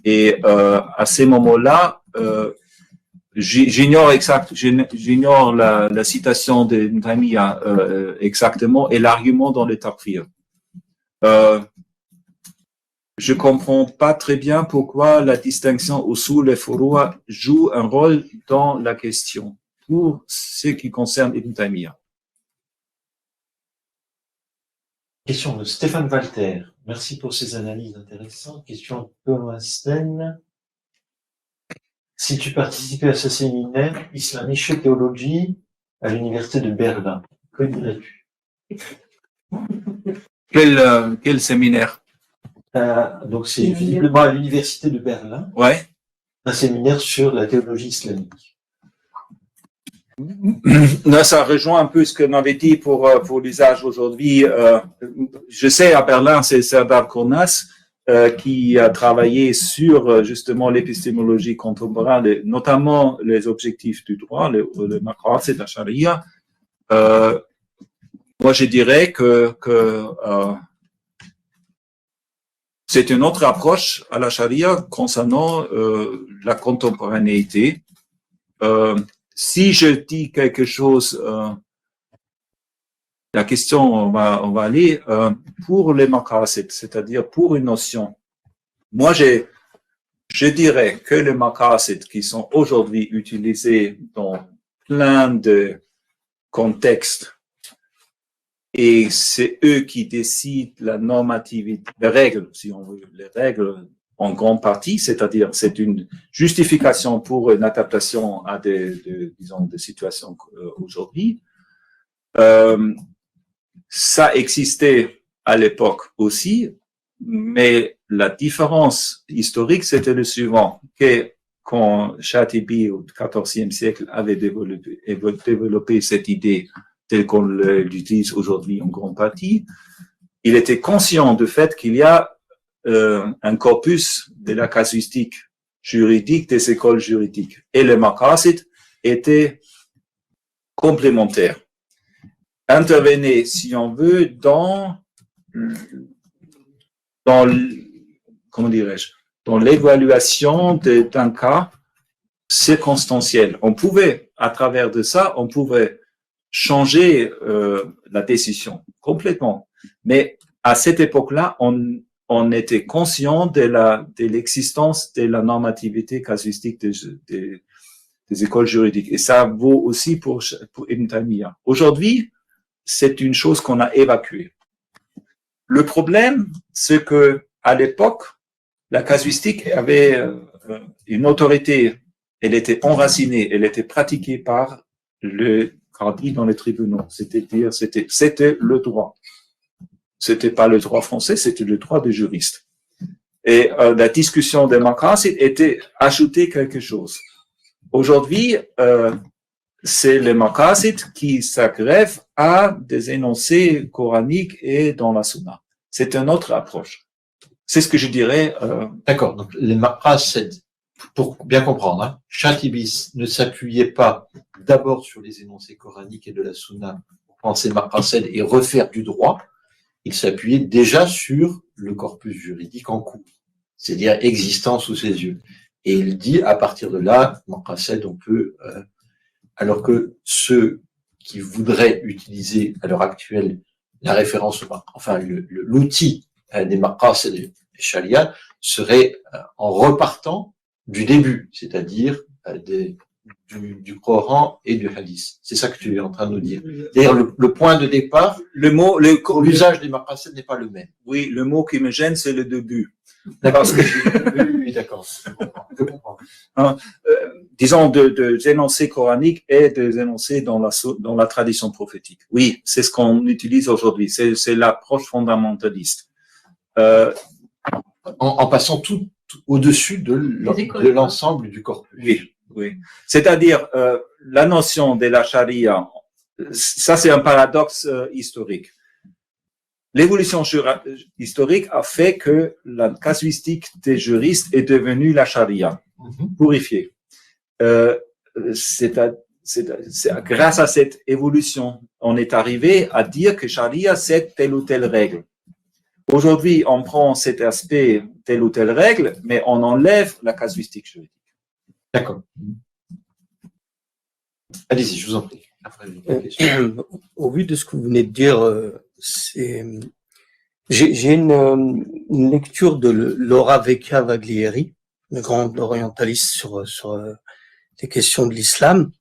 Et à ces moments-là, J'ignore la citation de Taymiyyah exactement et l'argument dans le Taqfir. Je comprends pas très bien pourquoi la distinction usul et furu'a joue un rôle dans la question pour ce qui concerne Ibn Taymiyyah. Question de Stéphane Walter. Merci pour ces analyses intéressantes. Question de Thomas Sten. Si tu participais à ce séminaire Islamische Theologie à l'université de Berlin, que dirais-tu? Quel séminaire? Donc c'est visiblement à l'université de Berlin. Ouais. Un séminaire sur la théologie islamique. Là, ça rejoint un peu ce qu'on avait dit pour l'usage aujourd'hui. Je sais, à Berlin, c'est Serdar Kornas qui a travaillé sur justement l'épistémologie contemporaine, notamment les objectifs du droit, le maqasid et la charia. Moi, je dirais que c'est une autre approche à la charia concernant la contemporanéité. Si je dis quelque chose, la question, on va aller pour les maqasid, c'est-à-dire pour une notion. Moi, je dirais que les maqasid qui sont aujourd'hui utilisés dans plein de contextes, et c'est eux qui décident la normativité, les règles, si on veut, les règles en grande partie, c'est-à-dire c'est une justification pour une adaptation à disons, des situations aujourd'hui. Ça existait à l'époque aussi, mais la différence historique, c'était le suivant, que quand Chatibi au XIVe siècle avait développé cette idée telle qu'on l'utilise aujourd'hui en grande partie, il était conscient du fait qu'il y a un corpus de la casuistique juridique des écoles juridiques. Et le maqasid était complémentaire. Intervenait, si on veut, comment dirais-je, dans l'évaluation d'un cas circonstanciel. On pouvait, à travers de ça, on pouvait changer la décision complètement. Mais à cette époque-là, on était conscient de l'existence de la normativité casuistique des écoles juridiques. Et ça vaut aussi pour Ibn Taymiyyah. Aujourd'hui, c'est une chose qu'on a évacuée. Le problème, c'est que à l'époque, la casuistique avait une autorité. Elle était enracinée, elle était pratiquée par le qadi dans les tribunaux. C'est-à-dire, c'était le droit. C'était pas le droit français, c'était le droit des juristes. Et la discussion des maqasid était ajouter quelque chose. Aujourd'hui, c'est les maqasid qui s'agrèvent à des énoncés coraniques et dans la sunna. C'est une autre approche. C'est ce que je dirais. D'accord. Donc les maqasid, pour bien comprendre, hein, Chatibi ne s'appuyait pas d'abord sur les énoncés coraniques et de la sunna pour penser maqasid et refaire du droit. Il s'appuyait déjà sur le corpus juridique en cours, c'est-à-dire existant sous ses yeux. Et il dit, à partir de là, maqasid, on peut, alors que ceux qui voudraient utiliser à l'heure actuelle la référence, enfin l'outil des maqasid et des sharia serait en repartant du début, c'est-à-dire du Coran et du Hadith. C'est ça que tu es en train de nous dire. D'ailleurs, le point de départ, l'usage des maqasid n'est pas le même. Oui, le mot qui me gêne, c'est le début. D'accord. Oui, d'accord. Je comprends. Disons, des énoncés coraniques et des énoncés dans la tradition prophétique. Oui, c'est ce qu'on utilise aujourd'hui. C'est l'approche fondamentaliste. En passant tout au-dessus de l'ensemble du corpus. Oui, oui. C'est-à-dire, la notion de la charia, ça c'est un paradoxe historique. L'évolution historique a fait que la casuistique des juristes est devenue la charia, purifiée. Grâce à cette évolution, on est arrivé à dire que charia c'est telle ou telle règle. Aujourd'hui, on prend cet aspect, telle ou telle règle, mais on enlève la casuistique juridique. D'accord. Allez-y, je vous en prie. Après, une question. Au vu de ce que vous venez de dire, j'ai une lecture de Laura Vecchia Vaglieri, une grande orientaliste sur les questions de l'islam.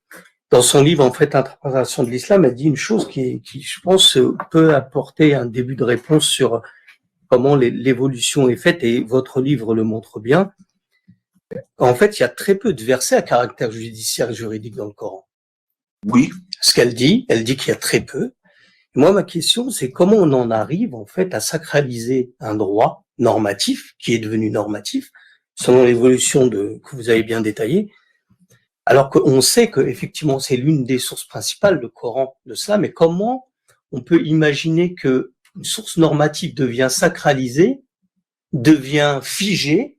Dans son livre, en fait, Interprétation de l'islam, elle dit une chose qui, je pense, peut apporter un début de réponse sur comment l'évolution est faite, et votre livre le montre bien. En fait, il y a très peu de versets à caractère judiciaire et juridique dans le Coran. Oui, Ce qu'elle dit qu'il y a très peu. Moi, ma question, c'est comment on en arrive, en fait, à sacraliser un droit normatif, qui est devenu normatif, selon l'évolution que vous avez bien détaillée, alors qu'on sait que, effectivement, c'est l'une des sources principales, le Coran, de cela, mais comment on peut imaginer que une source normative devient sacralisée, devient figée,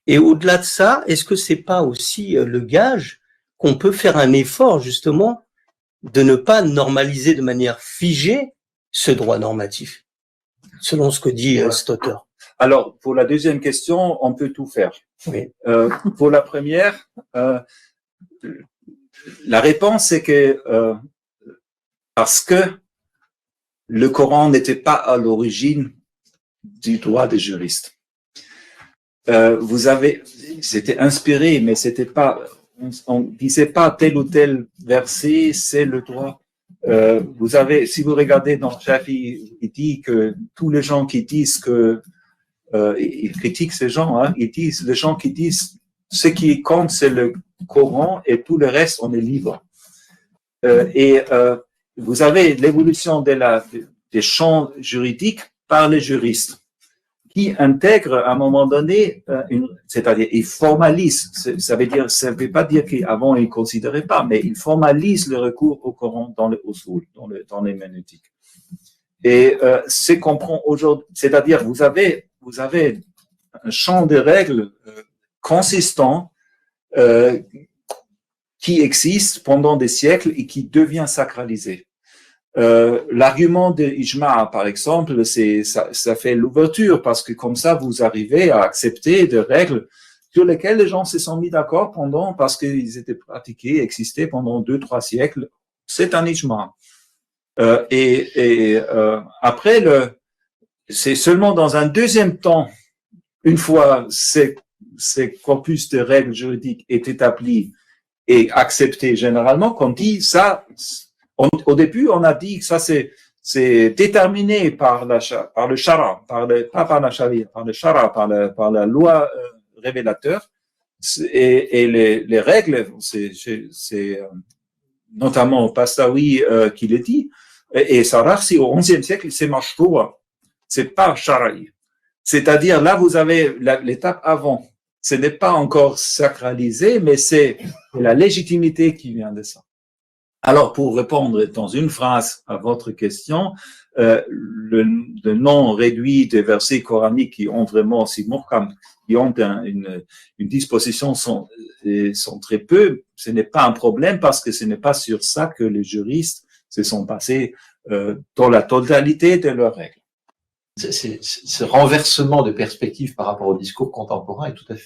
et au-delà de ça, est-ce que c'est pas aussi le gage qu'on peut faire un effort, justement, de ne pas normaliser de manière figée ce droit normatif, selon ce que dit cet auteur? alors pour la deuxième question, on peut tout faire. Oui. Pour la première, la réponse c'est que parce que le Coran n'était pas à l'origine du droit des juristes. C'était inspiré, mais c'était pas, on disait pas tel ou tel verset, c'est le droit. Si vous regardez dans Shafi, il dit que tous les gens qui disent que, il critique ces gens, hein, ils disent, les gens qui disent, ce qui compte, c'est le Coran et tout le reste, on est libre. Vous avez l'évolution des champs juridiques par les juristes, qui intègrent à un moment donné, c'est-à-dire ils formalisent, ça ne veut pas dire qu'avant ils ne considéraient pas, mais ils formalisent le recours au Coran dans le usul, dans les ménétiques. Et c'est qu'on prend aujourd'hui, c'est-à-dire vous avez un champ de règles consistant qui existe pendant des siècles et qui devient sacralisé. L'argument de Ijma, par exemple, ça fait l'ouverture parce que comme ça, vous arrivez à accepter des règles sur lesquelles les gens se sont mis d'accord parce qu'ils étaient pratiqués, existaient pendant 2-3 siècles. C'est un Ijma. Après, c'est seulement dans un deuxième temps, une fois ces corpus de règles juridiques est établi et accepté généralement, qu'on dit ça. Au début, on a dit que ça c'est déterminé par le shara, pas par la sharia, par le shara, par la loi révélateur, et les règles, c'est notamment Pastawi qui le dit, et Sararsi au XIe siècle, c'est mashroua, c'est pas shara'i. C'est-à-dire là, vous avez l'étape avant. Ce n'est pas encore sacralisé, mais c'est la légitimité qui vient de ça. Alors, pour répondre dans une phrase à votre question, le nom réduit des versets coraniques qui ont vraiment, qui ont une disposition sont très peu. Ce n'est pas un problème parce que ce n'est pas sur ça que les juristes se sont basés dans la totalité de leurs règles. Ce renversement de perspective par rapport au discours contemporain est tout à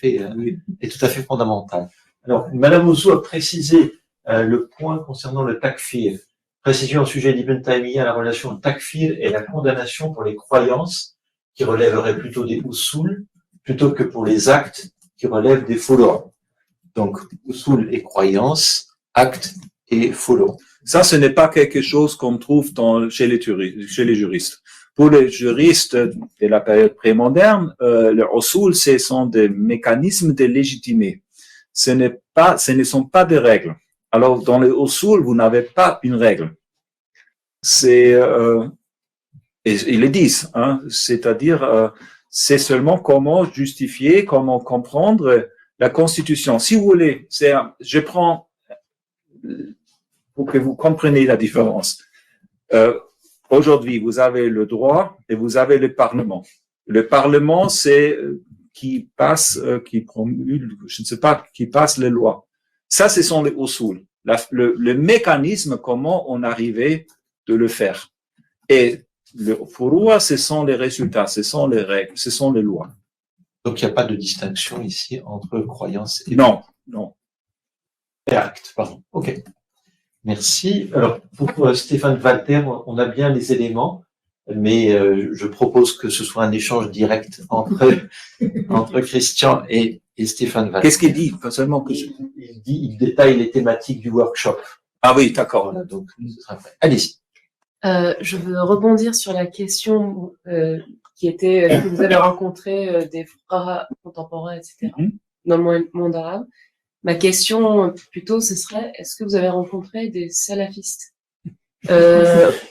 fait fondamental. Alors, Madame Ouzou a précisé le point concernant le takfir. Précision au sujet d'Ibn Taymiyyah, la relation takfir et la condamnation pour les croyances qui relèveraient plutôt des usul plutôt que pour les actes qui relèvent des furu'. Donc, usul et croyances, actes et furu'. Ça, ce n'est pas quelque chose qu'on trouve chez les juristes. Pour les juristes de la période prémoderne, le usul, ce sont des mécanismes de légitimité. Ce ne sont pas des règles. Alors, dans le usul, vous n'avez pas une règle. Et ils le disent, hein, c'est-à-dire, c'est seulement comment justifier, comment comprendre la Constitution. Si vous voulez, je prends, pour que vous compreniez la différence. Aujourd'hui, vous avez le droit et vous avez le Parlement. Le Parlement, c'est qui promulgue, je ne sais pas, qui passe les lois. Ça, ce sont les usul. Le mécanisme, comment on arrivait de le faire. Et le furu'a, ce sont les résultats, ce sont les règles, ce sont les lois. Donc, il n'y a pas de distinction ici entre croyance et non. Et acte, pardon. OK. Merci. Alors, pour Stéphane Walter, on a bien les éléments, mais je propose que ce soit un échange direct entre Christian et Stéphane Walter. Qu'est-ce qu'il dit? Pas seulement que je... Il détaille les thématiques du workshop. Ah oui, d'accord. Voilà, donc, ce sera fait. Allez-y. Je veux rebondir sur la question qui était est-ce que vous avez rencontré des frères contemporains, etc. dans le monde arabe. Ma question plutôt, ce serait est-ce que vous avez rencontré des salafistes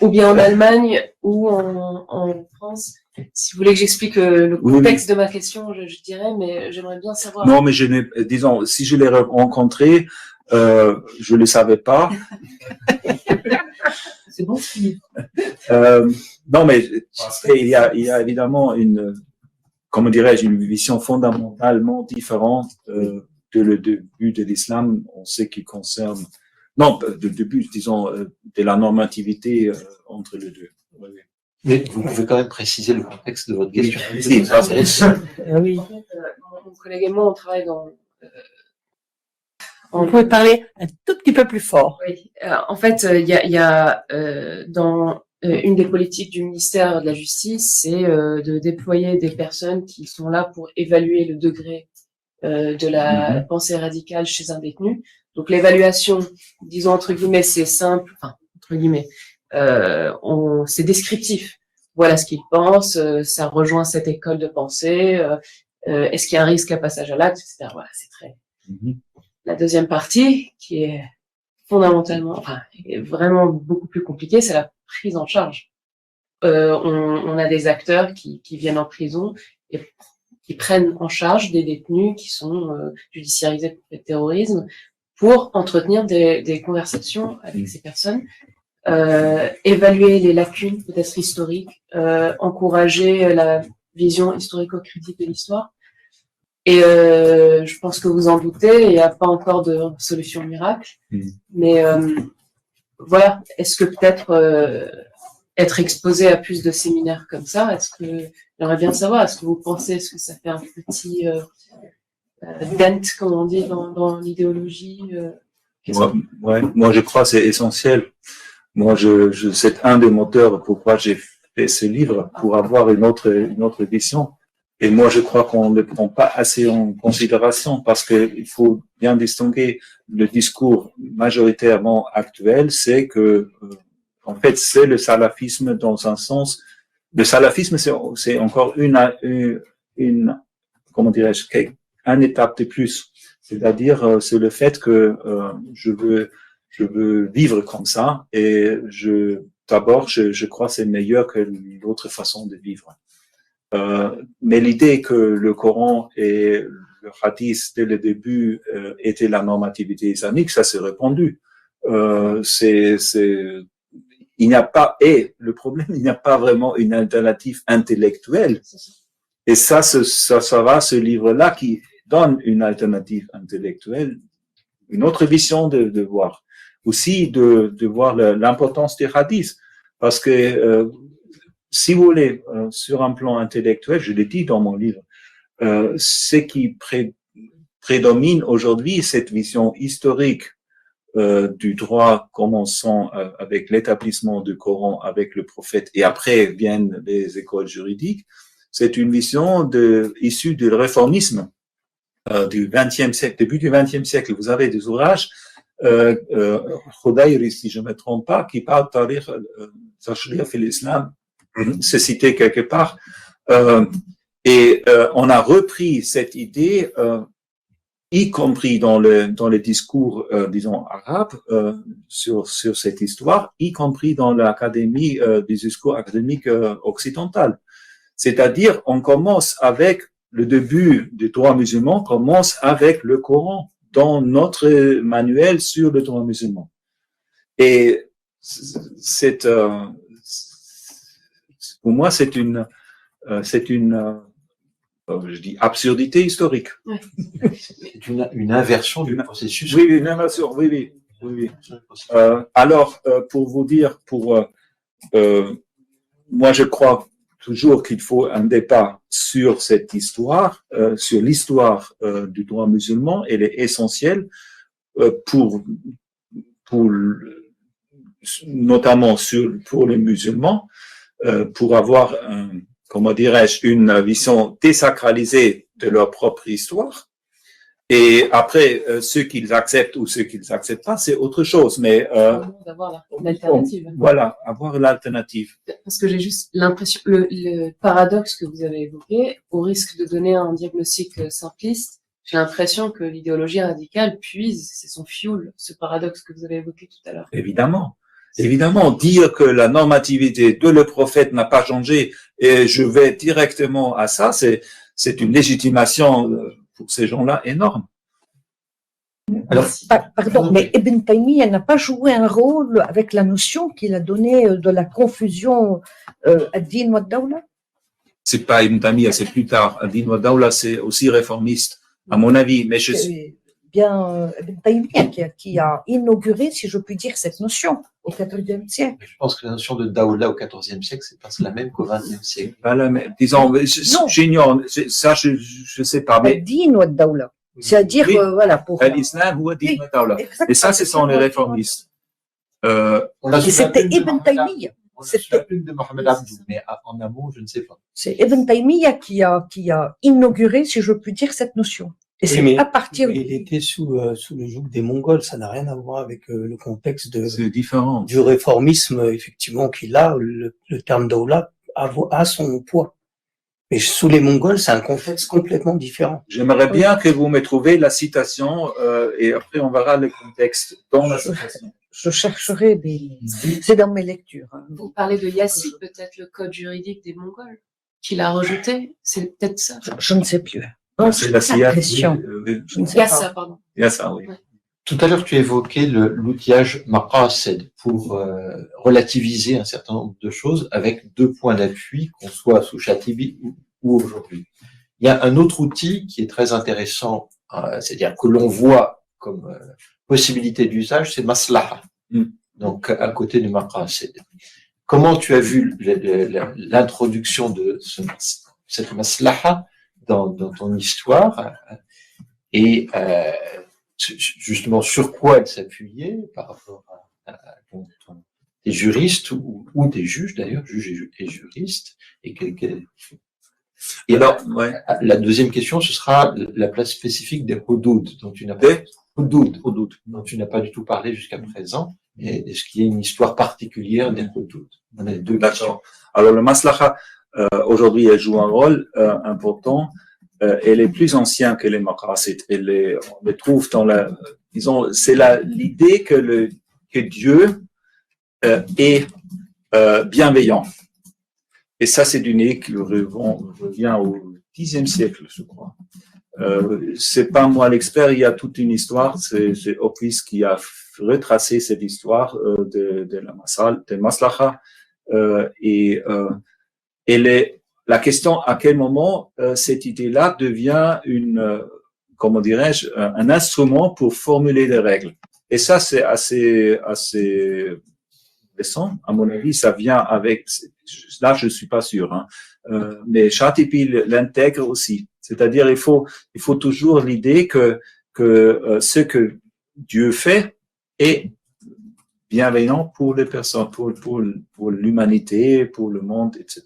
ou bien en Allemagne ou en France? Si vous voulez que j'explique le contexte de ma question, je dirais, mais j'aimerais bien savoir. Non, mais je n'ai, disons, si je l'ai rencontré, je le savais pas. C'est bon signe. Non, mais il y a évidemment comment dirais-je, une vision fondamentalement différente de début de l'islam. On sait qu'il concerne, non, de début, disons, de la normativité entre les deux. Oui. Mais vous pouvez quand même préciser le contexte de votre question. Oui, ça, Oui. Mon collègue et moi, on travaille dans. Vous pouvez parler un tout petit peu plus fort. Oui. En fait, il y a dans une des politiques du ministère de la Justice, c'est de déployer des personnes qui sont là pour évaluer le degré de la pensée radicale chez un détenu. Donc l'évaluation, disons entre guillemets, c'est simple, enfin entre guillemets, c'est descriptif. Voilà ce qu'il pense, ça rejoint cette école de pensée. Est-ce qu'il y a un risque à passage à l'acte, etc. Voilà, c'est très. La deuxième partie, qui est fondamentalement, enfin, est vraiment beaucoup plus compliquée, c'est la prise en charge. On a des acteurs qui viennent en prison et qui prennent en charge des détenus qui sont judiciarisés pour le terrorisme pour entretenir des conversations avec ces personnes, évaluer les lacunes peut-être historiques, encourager la vision historico-critique de l'histoire. Et je pense que vous en doutez, il n'y a pas encore de solution miracle, mais voilà, est-ce que peut-être être exposé à plus de séminaires comme ça, est-ce que j'aimerais bien savoir, est-ce que vous pensez, est-ce que ça fait un petit dent, comme on dit, dans l'idéologie Moi, je crois que c'est essentiel. Moi, c'est un des moteurs pourquoi j'ai fait ce livre, pour avoir une autre vision. Et moi, je crois qu'on ne le prend pas assez en considération parce qu'il faut bien distinguer le discours majoritairement actuel, c'est que, en fait, c'est le salafisme dans un sens. Le salafisme, c'est encore une, comment dirais-je, une étape de plus. C'est-à-dire, c'est le fait que je veux vivre comme ça et d'abord, je crois que c'est meilleur que l'autre façon de vivre. Mais l'idée que le Coran et le hadith dès le début étaient la normativité islamique, ça s'est répandu. Il n'y a pas, et le problème, il n'y a pas vraiment une alternative intellectuelle. Et ça sera ce livre-là qui donne une alternative intellectuelle, une autre vision de voir. Aussi de voir l'importance des hadiths. Parce que, si vous voulez, sur un plan intellectuel, je l'ai dit dans mon livre, ce qui prédomine aujourd'hui, cette vision historique du droit commençant avec l'établissement du Coran avec le prophète et après viennent les écoles juridiques, c'est une vision issue du réformisme du XXe siècle, début du XXe siècle. Vous avez des ouvrages, Khudayri, si je ne me trompe pas, qui parle de l'islam, c'est cité quelque part, et on a repris cette idée, y compris dans les discours, disons, arabes, sur cette histoire, y compris dans l'académie, des discours académiques occidentaux. C'est-à-dire, on commence avec le début du droit musulman, commence avec le Coran dans notre manuel sur le droit musulman. Et pour moi, c'est une je dis absurdité historique. Ouais. C'est une inversion du processus. Oui, une inversion. Oui. Alors, pour vous dire, moi, je crois toujours qu'il faut un débat sur cette histoire, sur l'histoire du droit musulman. Elle est essentielle pour notamment pour les musulmans, pour avoir, comment dirais-je, une vision désacralisée de leur propre histoire. Et après, ceux qu'ils acceptent ou ceux qu'ils acceptent pas, c'est autre chose. Mais d'avoir l'alternative. voilà, avoir l'alternative. Parce que j'ai juste l'impression, le paradoxe que vous avez évoqué, au risque de donner un diagnostic simpliste, j'ai l'impression que l'idéologie radicale puise, c'est son fuel, ce paradoxe que vous avez évoqué tout à l'heure. Évidemment. Évidemment, dire que la normativité de le prophète n'a pas changé et je vais directement à ça, c'est une légitimation pour ces gens-là énorme. Alors, Pardon, mais Ibn Taymiyyah n'a pas joué un rôle avec la notion qu'il a donnée de la confusion ad-din wa ad-dawla? C'est pas Ibn Taymiyyah, c'est plus tard. Ad-Din wa Dawla, c'est aussi réformiste, à mon avis. Mais je C'est bien Ibn Taymiyyah qui a inauguré, si je puis dire, cette notion au XIVe siècle. je pense que la notion de Daoula au XIVe siècle, c'est pas la même qu'au XXe siècle. Voilà, mais disons, Non. j'ignore, ça je sais pas, mais Ad-din wa ad-dawla. C'est-à-dire, Oui. voilà, pour. l'islam ou Ad-Din wa Dawla. Et ça, ce sont les réformistes. On l'a Et sous la c'était plume de Ibn Mohamed Taymiyyah. On l'a sous la plume de Mohamed Abdou, mais en amont, je ne sais pas. C'est Ibn Taymiyyah qui a inauguré, si je puis dire, cette notion. Et Oui, c'est mais à partir il était sous le joug des Mongols, ça n'a rien à voir avec le contexte C'est différent. du réformisme, effectivement, qu'il a, le terme d'Aula a son poids. Mais sous les Mongols, c'est un contexte complètement différent. J'aimerais bien que vous me trouviez la citation et après on verra le contexte dans la citation. Je chercherai c'est dans mes lectures. Hein. Vous parlez de Yassi, peut-être le code juridique des Mongols, qu'il a rejeté, c'est peut-être ça. Je ne sais plus. Non, C'est la c'est CIA. la question. Je ne sais pas. Yassa, pardon. Il y a ça, oui. Tout à l'heure, tu évoquais l'outillage maqasid pour relativiser un certain nombre de choses avec deux points d'appui, qu'on soit sous Chatibi ou aujourd'hui. Il y a un autre outil qui est très intéressant, c'est-à-dire que l'on voit comme possibilité d'usage, c'est maslaha. Donc, à côté du maqasid. Comment tu as vu l'introduction de cette maslaha dans ton histoire et justement sur quoi elle s'appuyait par rapport à des juristes ou des juges d'ailleurs, juges et juristes. Et alors, la deuxième question, ce sera la place spécifique des hudud dont tu n'as pas dont tu n'as pas du tout parlé jusqu'à présent. Et est-ce qu'il y a une histoire particulière des hudud? On a deux questions. Alors le maslaha aujourd'hui elle joue un rôle important. Elle est plus ancienne que les maqasid. On les trouve dans disons, c'est l'idée que Dieu est bienveillant. Et ça, c'est une idée qui revient au Xe siècle, je crois. C'est pas moi l'expert, il y a toute une histoire. C'est Opis qui a retracé cette histoire de maslaha. La question à quel moment cette idée-là devient comment dirais-je, un instrument pour formuler des règles. Et ça, c'est assez récent. À mon avis, ça vient avec. Là, je suis pas sûr. Hein. Mais Chatibi l'intègre aussi. C'est-à-dire, il faut toujours l'idée que ce que Dieu fait est bienveillant pour les personnes, pour l'humanité, pour le monde, etc.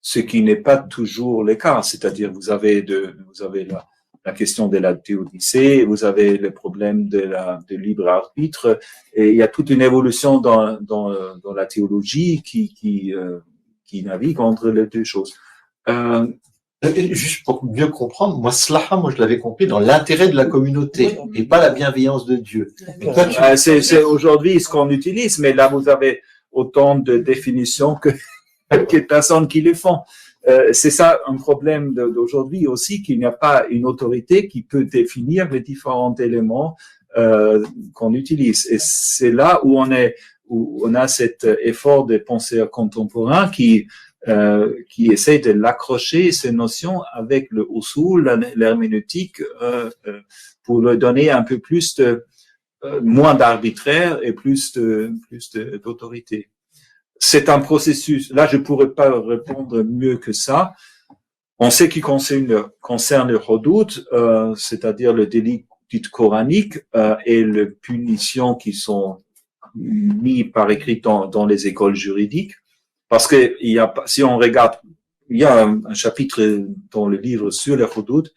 Ce qui n'est pas toujours le cas. C'est-à-dire, vous avez la question de la théodicée, vous avez le problème de libre arbitre, et il y a toute une évolution dans la théologie qui navigue entre les deux choses. Juste pour mieux comprendre, moi je l'avais compris dans l'intérêt de la communauté et pas la bienveillance de Dieu. C'est aujourd'hui ce qu'on utilise, mais là vous avez autant de définitions que personnes qui le font. C'est ça un problème d'aujourd'hui aussi, qu'il n'y a pas une autorité qui peut définir les différents éléments qu'on utilise. Et c'est là où on a cet effort des penseurs contemporains qui essaie de l'accrocher, ces notions, avec le usul, l'herméneutique, pour leur donner un peu plus moins d'arbitraire et plus d'autorité. C'est un processus. Là, je pourrais pas répondre mieux que ça. En ce qui concerne le hudud, c'est-à-dire le délit dit coranique et les punitions qui sont mis par écrit dans les écoles juridiques, parce que si on regarde, il y a un chapitre dans le livre sur les hudud,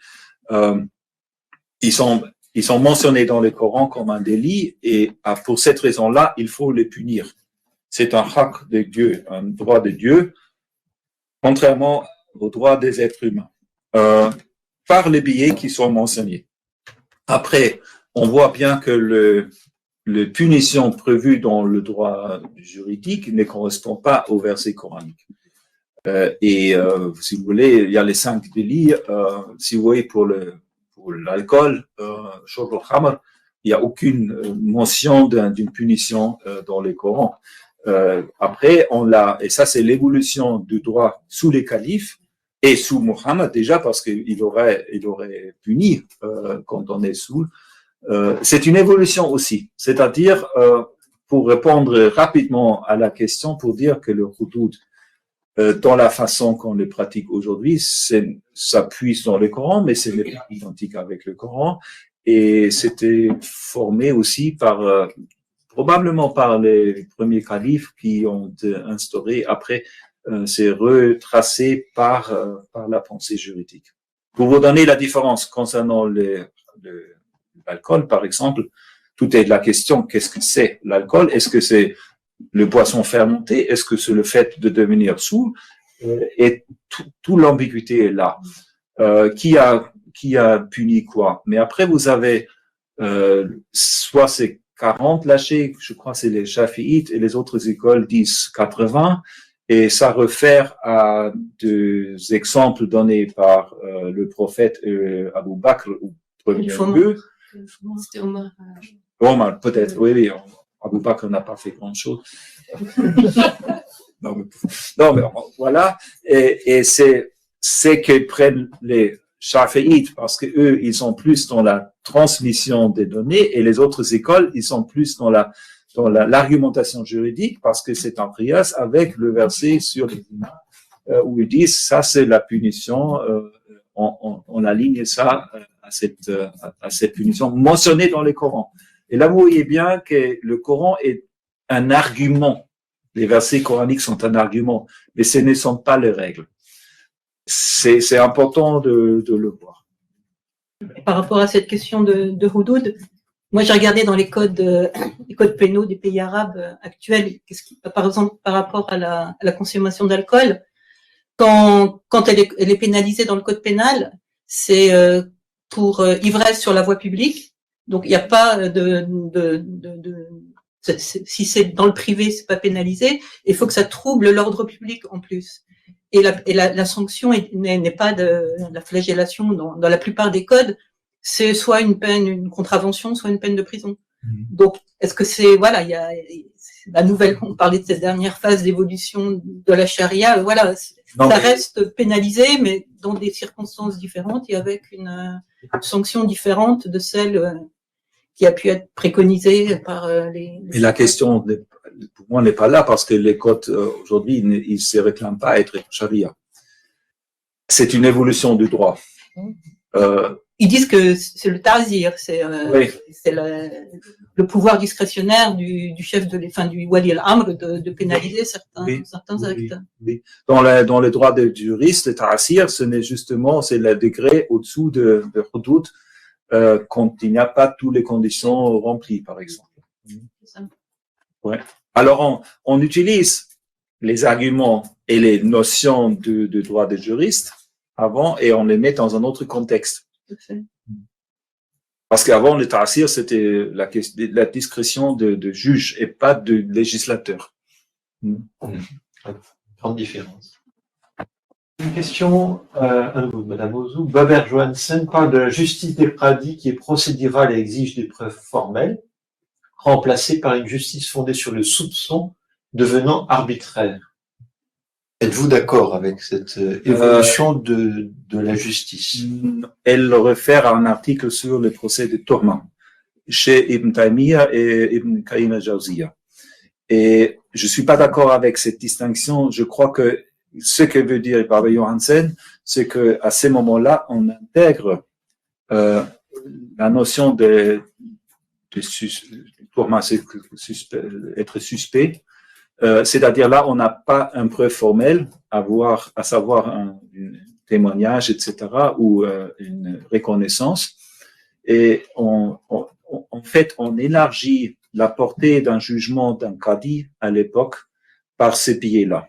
ils sont mentionnés dans le Coran comme un délit, et pour cette raison-là, il faut les punir. C'est un haq de Dieu, un droit de Dieu, contrairement aux droits des êtres humains, par les biais qui sont mentionnés. Après, on voit bien que les punitions prévues dans le droit juridique ne correspondent pas au verset coranique. Si vous voulez, il y a les 5 délits. Si vous voyez pour l'alcool, shurb al-khamr, il n'y a aucune mention d'une punition dans le Coran. Après, et ça c'est l'évolution du droit sous les califes et sous Muhammad déjà, parce qu'il aurait puni quand on est sous. C'est une évolution aussi, c'est-à-dire pour répondre rapidement à la question, pour dire que le hudud, dans la façon qu'on le pratique aujourd'hui, ça puise dans le Coran, mais ce n'est pas identique avec le Coran, et c'était formé aussi probablement par les premiers califes qui ont instauré, après c'est retracé par la pensée juridique. Pour vous donner la différence concernant l'alcool, par exemple, tout est de la question, qu'est-ce que c'est l'alcool? Est-ce que c'est le boisson fermenté? Est-ce que c'est le fait de devenir saoul? Et toute l'ambiguïté est là. Qui a puni quoi? Mais après, vous avez soit c'est 40 lâchés, je crois c'est les Shafi'ites, et les autres écoles disent 80, et ça réfère à des exemples donnés par le prophète Abu Bakr au premier lieu. C'était Omar. Omar, peut-être, oui. Abu Bakr n'a pas fait grand-chose. non, mais voilà. Et c'est qu'ils prennent les Shafi'ites parce que eux, ils sont plus dans la transmission des données, et les autres écoles, ils sont plus dans l'argumentation juridique, parce que c'est en trias avec le verset sur les images, où ils disent ça c'est la punition, on aligne ça à cette punition mentionnée dans le Coran. Et là vous voyez bien que le Coran est un argument, les versets coraniques sont un argument, mais ce ne sont pas les règles. C'est important de le voir. Par rapport à cette question de hudud, moi j'ai regardé dans les codes pénaux des pays arabes actuels, par exemple par rapport à la consommation d'alcool, quand elle est pénalisée dans le code pénal, c'est pour ivresse sur la voie publique. Donc il n'y a pas si c'est dans le privé, c'est pas pénalisé. Il faut que ça trouble l'ordre public en plus. Et la sanction n'est pas de la flagellation dans la plupart des codes. C'est soit une contravention, soit une peine de prison. Donc, est-ce que voilà, il y a la nouvelle, on parlait de cette dernière phase d'évolution de la charia, voilà, ça reste pénalisé, mais dans des circonstances différentes et avec une sanction différente de celle qui a pu être préconisée par les... Et la question, pour moi, n'est pas là, parce que les codes, aujourd'hui, ils ne se réclament pas à être charia. C'est une évolution du droit. Ils disent que c'est le ta'zir, c'est le pouvoir discrétionnaire du chef du wali al-amr de pénaliser certains actes. Oui. Dans le droit des juristes, le ta'zir, c'est le degré au-dessous de hudud, quand il n'y a pas toutes les conditions remplies, par exemple. Ouais. Alors, on utilise les arguments et les notions de droit des juristes avant, et on les met dans un autre contexte. Parce qu'avant, le ta'zir, c'était la discrétion de juge et pas de législateur. Grande différence. Une question à nouveau de Madame Ouzou. Baber Johansen parle de la justice des pradis qui est procédurale et exige des preuves formelles, remplacée par une justice fondée sur le soupçon devenant arbitraire. Êtes-vous d'accord avec cette évolution de la justice? Elle réfère à un article sur le procès de Tourma chez Ibn Taymiyyah et Ibn Qayyim al-Jawziyya. Et je suis pas d'accord avec cette distinction. Je crois que ce que veut dire Baber Johansen, c'est que à ces moments-là, on intègre la notion de tourment, c'est être suspect. C'est-à-dire là, on n'a pas une preuve formelle à savoir un témoignage, etc., ou une reconnaissance. Et en fait, on élargit la portée d'un jugement d'un cadi à l'époque par ces biais-là.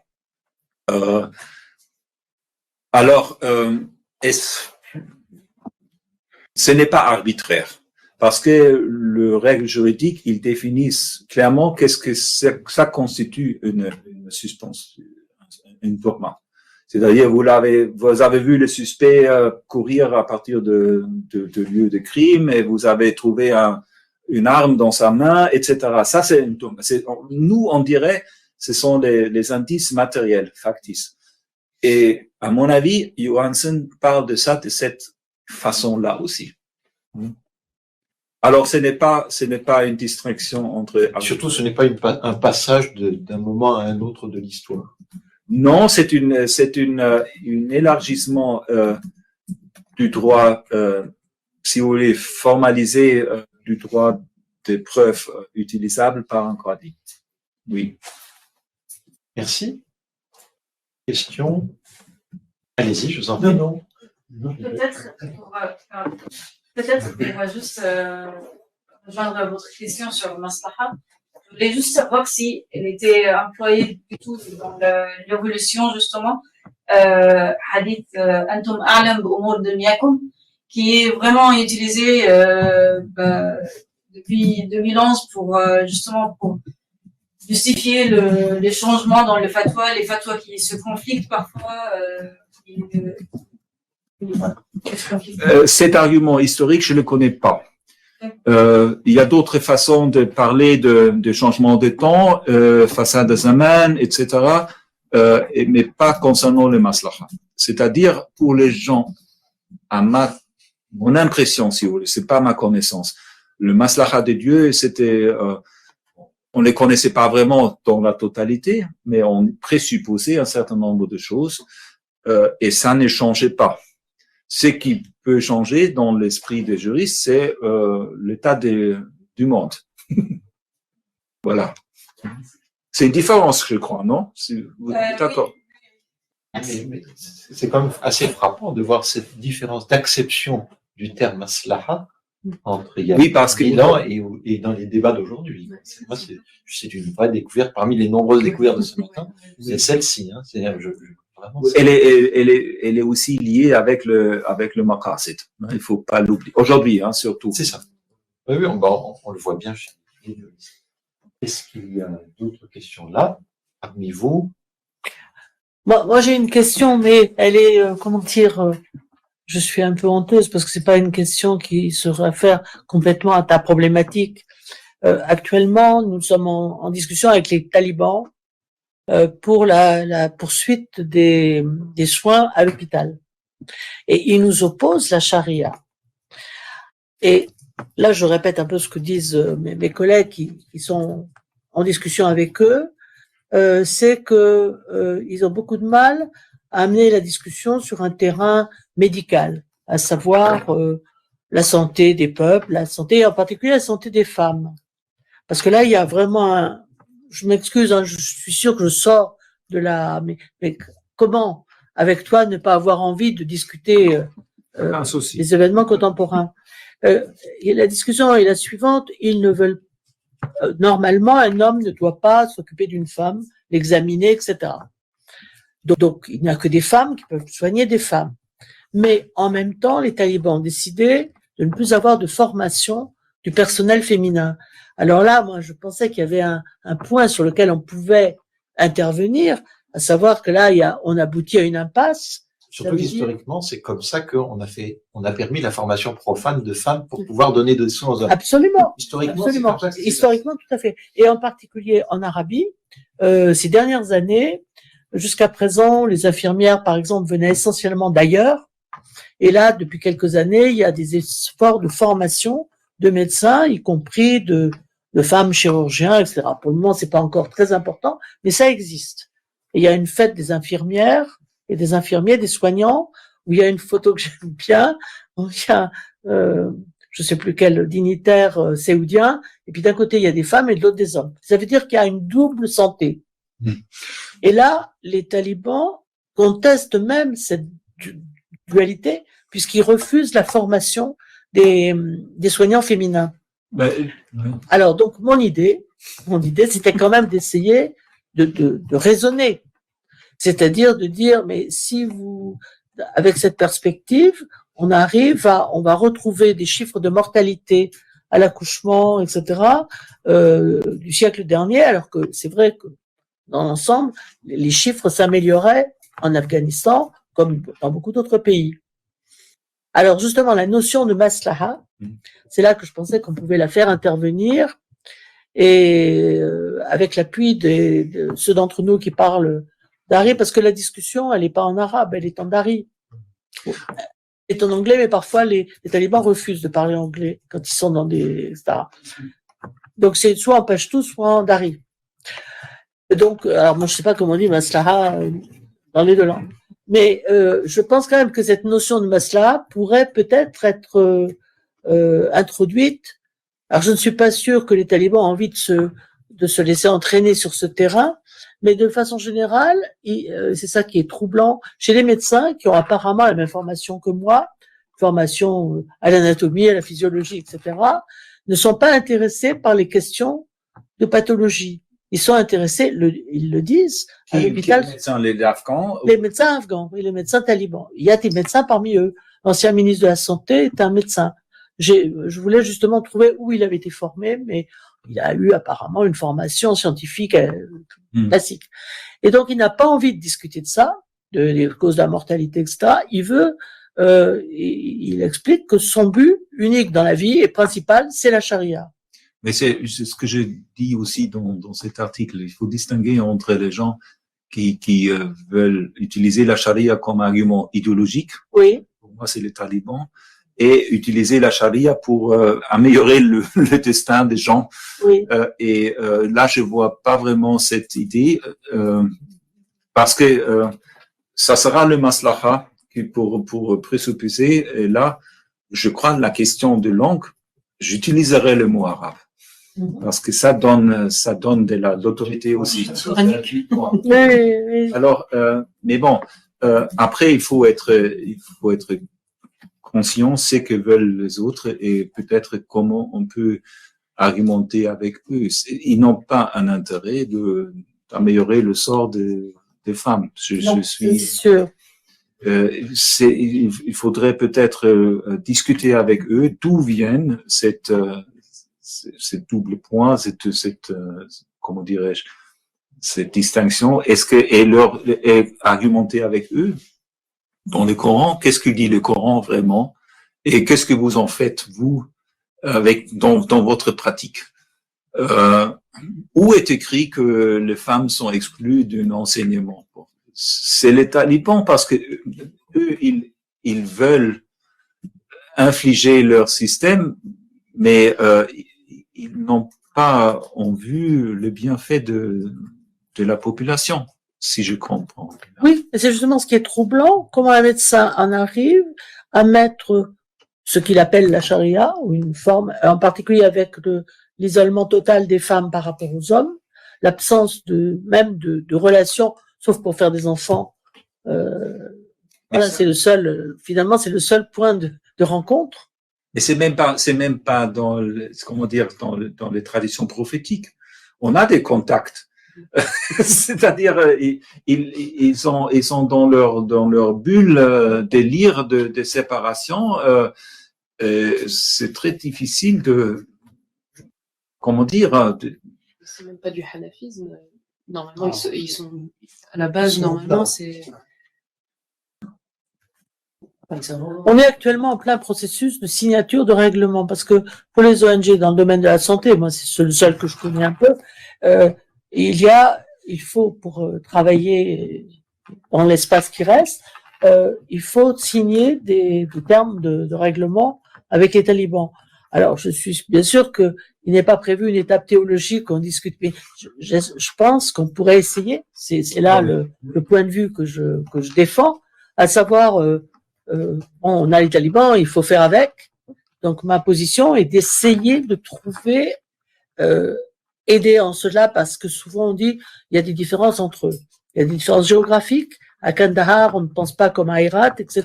Alors, ce n'est pas arbitraire, parce que le règle juridique, ils définissent clairement qu'est-ce que ça constitue une suspension, une tourment. C'est-à-dire, vous avez vu le suspect courir à partir de lieu de crime et vous avez trouvé une arme dans sa main, etc. Ça, c'est une tourmente. Nous, on dirait, ce sont les indices matériels, factices. Et à mon avis, Johansen parle de ça de cette façon-là aussi. Alors, ce n'est pas une distinction entre. Surtout, ce n'est pas un passage d'un moment à un autre de l'histoire. Non, c'est une élargissement du droit, si vous voulez, formalisé du droit des preuves utilisables par un cadi. Oui. Merci. Question. Allez-y, je vous en prie. Non. Peut-être pour juste rejoindre votre question sur Maslaha, je voulais juste savoir si elle était employée du tout dans l'évolution, justement, hadith Antum A'lam Umur Dunyakum, qui est vraiment utilisé depuis 2011 pour justement pour justifier les changements dans le fatwa, les fatwas qui se conflictent parfois. Cet argument historique, je ne le connais pas. Il y a d'autres façons de parler de changement de temps, façade de zaman, etc., mais pas concernant le maslaha. C'est-à-dire, pour les gens, mon impression, si vous voulez, c'est pas ma connaissance. Le maslaha de Dieu, c'était, on ne les connaissait pas vraiment dans la totalité, mais on présupposait un certain nombre de choses, et ça ne changeait pas. Ce qui peut changer dans l'esprit des juristes, c'est l'état du monde. Voilà. C'est une différence, je crois, non? D'accord. Mais c'est quand même assez frappant de voir cette différence d'acception du terme maslaha entre il y a 1000 ans et dans les débats d'aujourd'hui. Moi, c'est une vraie découverte parmi les nombreuses découvertes de ce matin. C'est celle-ci. Hein. Elle est aussi liée avec le maqasid. Il faut pas l'oublier. Aujourd'hui, hein, surtout. C'est ça. Oui, on le voit bien chez les juristes. Est-ce qu'il y a d'autres questions là, parmi vous? Moi, j'ai une question, mais elle est, comment dire, je suis un peu honteuse parce que c'est pas une question qui se réfère complètement à ta problématique. Actuellement, nous sommes en discussion avec les talibans pour la poursuite des soins à l'hôpital. Et ils nous opposent la charia. Et là, je répète un peu ce que disent mes collègues qui sont en discussion avec eux, c'est que ils ont beaucoup de mal à amener la discussion sur un terrain médical, à savoir la santé des peuples, la santé, en particulier la santé des femmes. Parce que là, il y a vraiment je m'excuse, hein, je suis sûre que je sors de mais comment, avec toi, ne pas avoir envie de discuter des événements contemporains? La discussion est la suivante, ils ne veulent normalement, un homme ne doit pas s'occuper d'une femme, l'examiner, etc. Donc, il n'y a que des femmes qui peuvent soigner des femmes. Mais en même temps, les talibans ont décidé de ne plus avoir de formation du personnel féminin. Alors là, moi, je pensais qu'il y avait un point sur lequel on pouvait intervenir, à savoir que là, on aboutit à une impasse. Surtout qu'historiquement, c'est comme ça qu'on a permis la formation profane de femmes pour pouvoir donner des soins aux hommes. Absolument. Historiquement, absolument. Historiquement, tout à fait. Et en particulier en Arabie, ces dernières années, jusqu'à présent, les infirmières, par exemple, venaient essentiellement d'ailleurs. Et là, depuis quelques années, il y a des efforts de formation de médecins, y compris de femmes chirurgiens, etc. Pour le moment, c'est pas encore très important, mais ça existe. Et il y a une fête des infirmières et des infirmiers, des soignants, où il y a une photo que j'aime bien, où il y a, je sais plus quel dignitaire saoudien, et puis d'un côté il y a des femmes et de l'autre des hommes. Ça veut dire qu'il y a une double santé. Et là, les talibans contestent même cette dualité, puisqu'ils refusent la formation des soignants féminins. Alors, donc, mon idée, c'était quand même d'essayer de raisonner. C'est-à-dire de dire, mais si vous, avec cette perspective, on va retrouver des chiffres de mortalité à l'accouchement, etc., du siècle dernier, alors que c'est vrai que dans l'ensemble, les chiffres s'amélioraient en Afghanistan, comme dans beaucoup d'autres pays. Alors, justement, la notion de maslaha, c'est là que je pensais qu'on pouvait la faire intervenir, et avec l'appui de ceux d'entre nous qui parlent dari, parce que la discussion, elle n'est pas en arabe, elle est en dari. Elle est en anglais, mais parfois les talibans refusent de parler anglais quand ils sont dans des stars. Donc, c'est soit en pashto, soit en dari. Donc, alors moi je sais pas comment on dit maslaha dans les deux langues, mais je pense quand même que cette notion de maslaha pourrait peut-être être introduite. Alors je ne suis pas sûr que les talibans ont envie de se laisser entraîner sur ce terrain, mais de façon générale, c'est ça qui est troublant chez les médecins qui ont apparemment la même formation que moi, formation à l'anatomie, à la physiologie, etc., ne sont pas intéressés par les questions de pathologie. Ils sont intéressés, ils le disent, à l'hôpital. Les médecins, les Afghans? Les médecins afghans, oui, les médecins talibans. Il y a des médecins parmi eux. L'ancien ministre de la Santé est un médecin. Je voulais justement trouver où il avait été formé, mais il a eu apparemment une formation scientifique classique. Et donc, il n'a pas envie de discuter de ça, des causes de la mortalité, etc. Il explique que son but unique dans la vie et principal, c'est la charia. Mais c'est ce que je dis aussi dans cet article. Il faut distinguer entre les gens qui veulent utiliser la charia comme argument idéologique. Oui. Pour moi, c'est les talibans. Et utiliser la charia pour améliorer le destin des gens. Oui. Là, je vois pas vraiment cette idée parce que ça sera le maslaha pour présupposer. Et là, je crois la question de langue, j'utiliserai le mot arabe. Parce que ça donne de l'autorité aussi. Oui. Alors, mais bon, après il faut être conscient c'est que veulent les autres et peut-être comment on peut argumenter avec eux. Ils n'ont pas un intérêt d'améliorer le sort des femmes. Non, c'est sûr. Il faudrait peut-être discuter avec eux d'où viennent cette double point, comment dirais-je, cette distinction. Et argumenter avec eux dans le Coran, qu'est-ce que dit le Coran vraiment, et qu'est-ce que vous en faites vous dans votre pratique. Où est écrit que les femmes sont exclues d'un enseignement? C'est les talibans parce que eux, ils veulent infliger leur système, mais ils n'ont pas en vue le bienfait de la population, si je comprends. Oui, c'est justement ce qui est troublant, comment un médecin en arrive à mettre ce qu'il appelle la charia, ou une forme, en particulier avec l'isolement total des femmes par rapport aux hommes, l'absence de relations, sauf pour faire des enfants. Voilà, c'est le seul, finalement, c'est le seul point de rencontre. Et c'est même pas dans les traditions prophétiques. On a des contacts. C'est-à-dire, ils sont dans leur bulle délire de séparation. C'est très difficile C'est même pas du hanafisme. Normalement, ils sont à la base. Normalement, c'est. On est actuellement en plein processus de signature de règlement parce que pour les ONG dans le domaine de la santé, moi c'est le seul que je connais un peu, il faut pour travailler dans l'espace qui reste, il faut signer des termes de règlement avec les talibans. Alors je suis bien sûr que il n'est pas prévu une étape théologique qu'on discute, mais je pense qu'on pourrait essayer. C'est là le point de vue que je défends, à savoir on a les talibans, il faut faire avec. Donc ma position est d'essayer de trouver, aider en cela, parce que souvent on dit il y a des différences entre eux. Il y a des différences géographiques. À Kandahar, on ne pense pas comme à Herat, etc.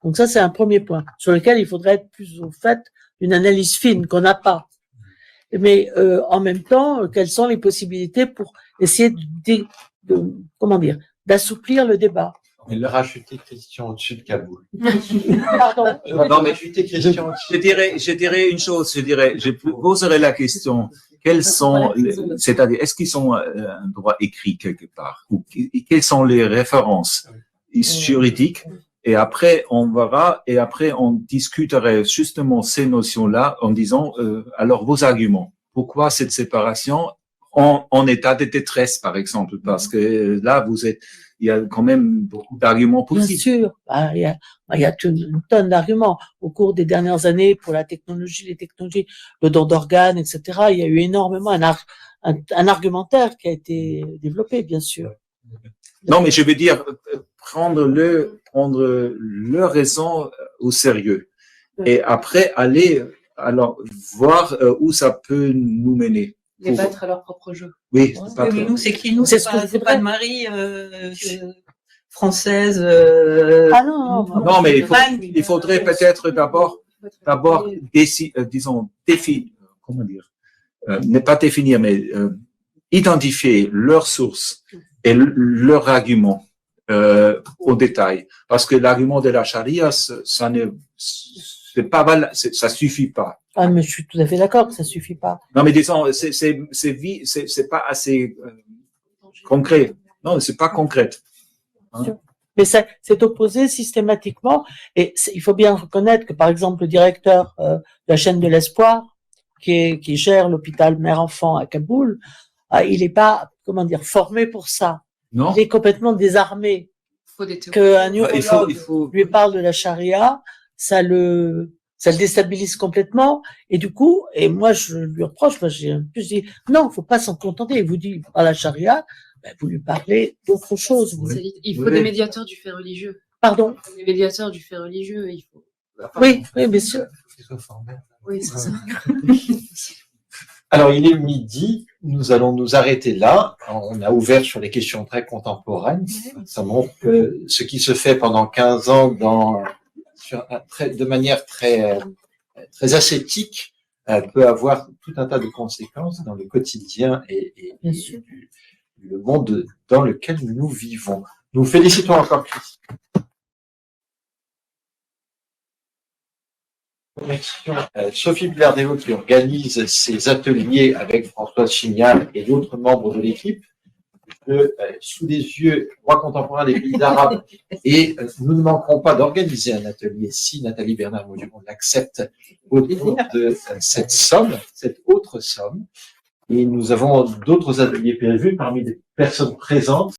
Donc ça, c'est un premier point sur lequel il faudrait être plus au fait d'une analyse fine qu'on n'a pas. Mais en même temps, quelles sont les possibilités pour essayer comment dire, d'assouplir le débat. Et leur rajouter Christian au-dessus de Kaboul. Pardon. Non, mais Rajouter Christian je dirais une chose, je poserai la question, c'est-à-dire, est-ce qu'ils ont un droit écrit quelque part? Ou quelles sont les références juridiques? Et après, on verra, et après, on discuterait justement ces notions-là en disant, alors vos arguments. Pourquoi cette séparation en état de détresse, par exemple? Parce que là, il y a quand même beaucoup d'arguments Bien possibles. sûr, il y a une tonne d'arguments. Au cours des dernières années, pour les technologies, le don d'organes, etc., il y a eu énormément un argumentaire qui a été développé, bien sûr. Non, mais je veux dire, prendre leur raison au sérieux. Et après, aller, alors, voir où ça peut nous mener. Les battre à leur propre jeu. Oui, Oui, mais nous, c'est qui nous? C'est C'est ce que je c'est voudrais. pas de Marie française. Ah non, Non, mais Reine. il faudrait peut-être d'abord, disons, comment dire, ne pas définir, mais identifier leurs sources et leurs arguments au détail. Parce que l'argument de la charia, c'est pas valable, ça suffit pas. Ah, mais je suis tout à fait d'accord que ça suffit pas. Non, mais disons, c'est pas assez concret. Non, c'est pas concret. Hein? Mais c'est opposé systématiquement. Et il faut bien reconnaître que, par exemple, le directeur de la chaîne de l'espoir, qui gère l'hôpital mère-enfant à Kaboul, il n'est pas, comment dire, formé pour ça. Non. Il est complètement désarmé. Faut des théories. Qu'un Il urologue faut. lui parle de la charia, ça le déstabilise complètement. Et du coup, et moi, je lui reproche, j'ai un peu dit, non, faut pas s'en contenter. Il vous dit, à la charia, ben, vous lui parlez d'autre chose. Il faut Oui. des médiateurs du fait religieux. Pardon? Des médiateurs du fait religieux, il faut. Oui, bien sûr. Oui, c'est ça. Alors, il est midi, nous allons nous arrêter là. On a ouvert sur les questions très contemporaines. Ça montre que ce qui se fait pendant 15 ans de manière très ascétique peut avoir tout un tas de conséquences dans le quotidien et le monde dans lequel nous vivons. Nous félicitons encore Christian. Sophie Blardéo qui organise ces ateliers avec Françoise Chignal et d'autres membres de l'équipe sous les yeux droit contemporain des pays arabes et nous ne manquerons pas d'organiser un atelier si Nathalie Bernard-Mauduron l'accepte autour de cette autre somme et nous avons d'autres ateliers prévus parmi les personnes présentes.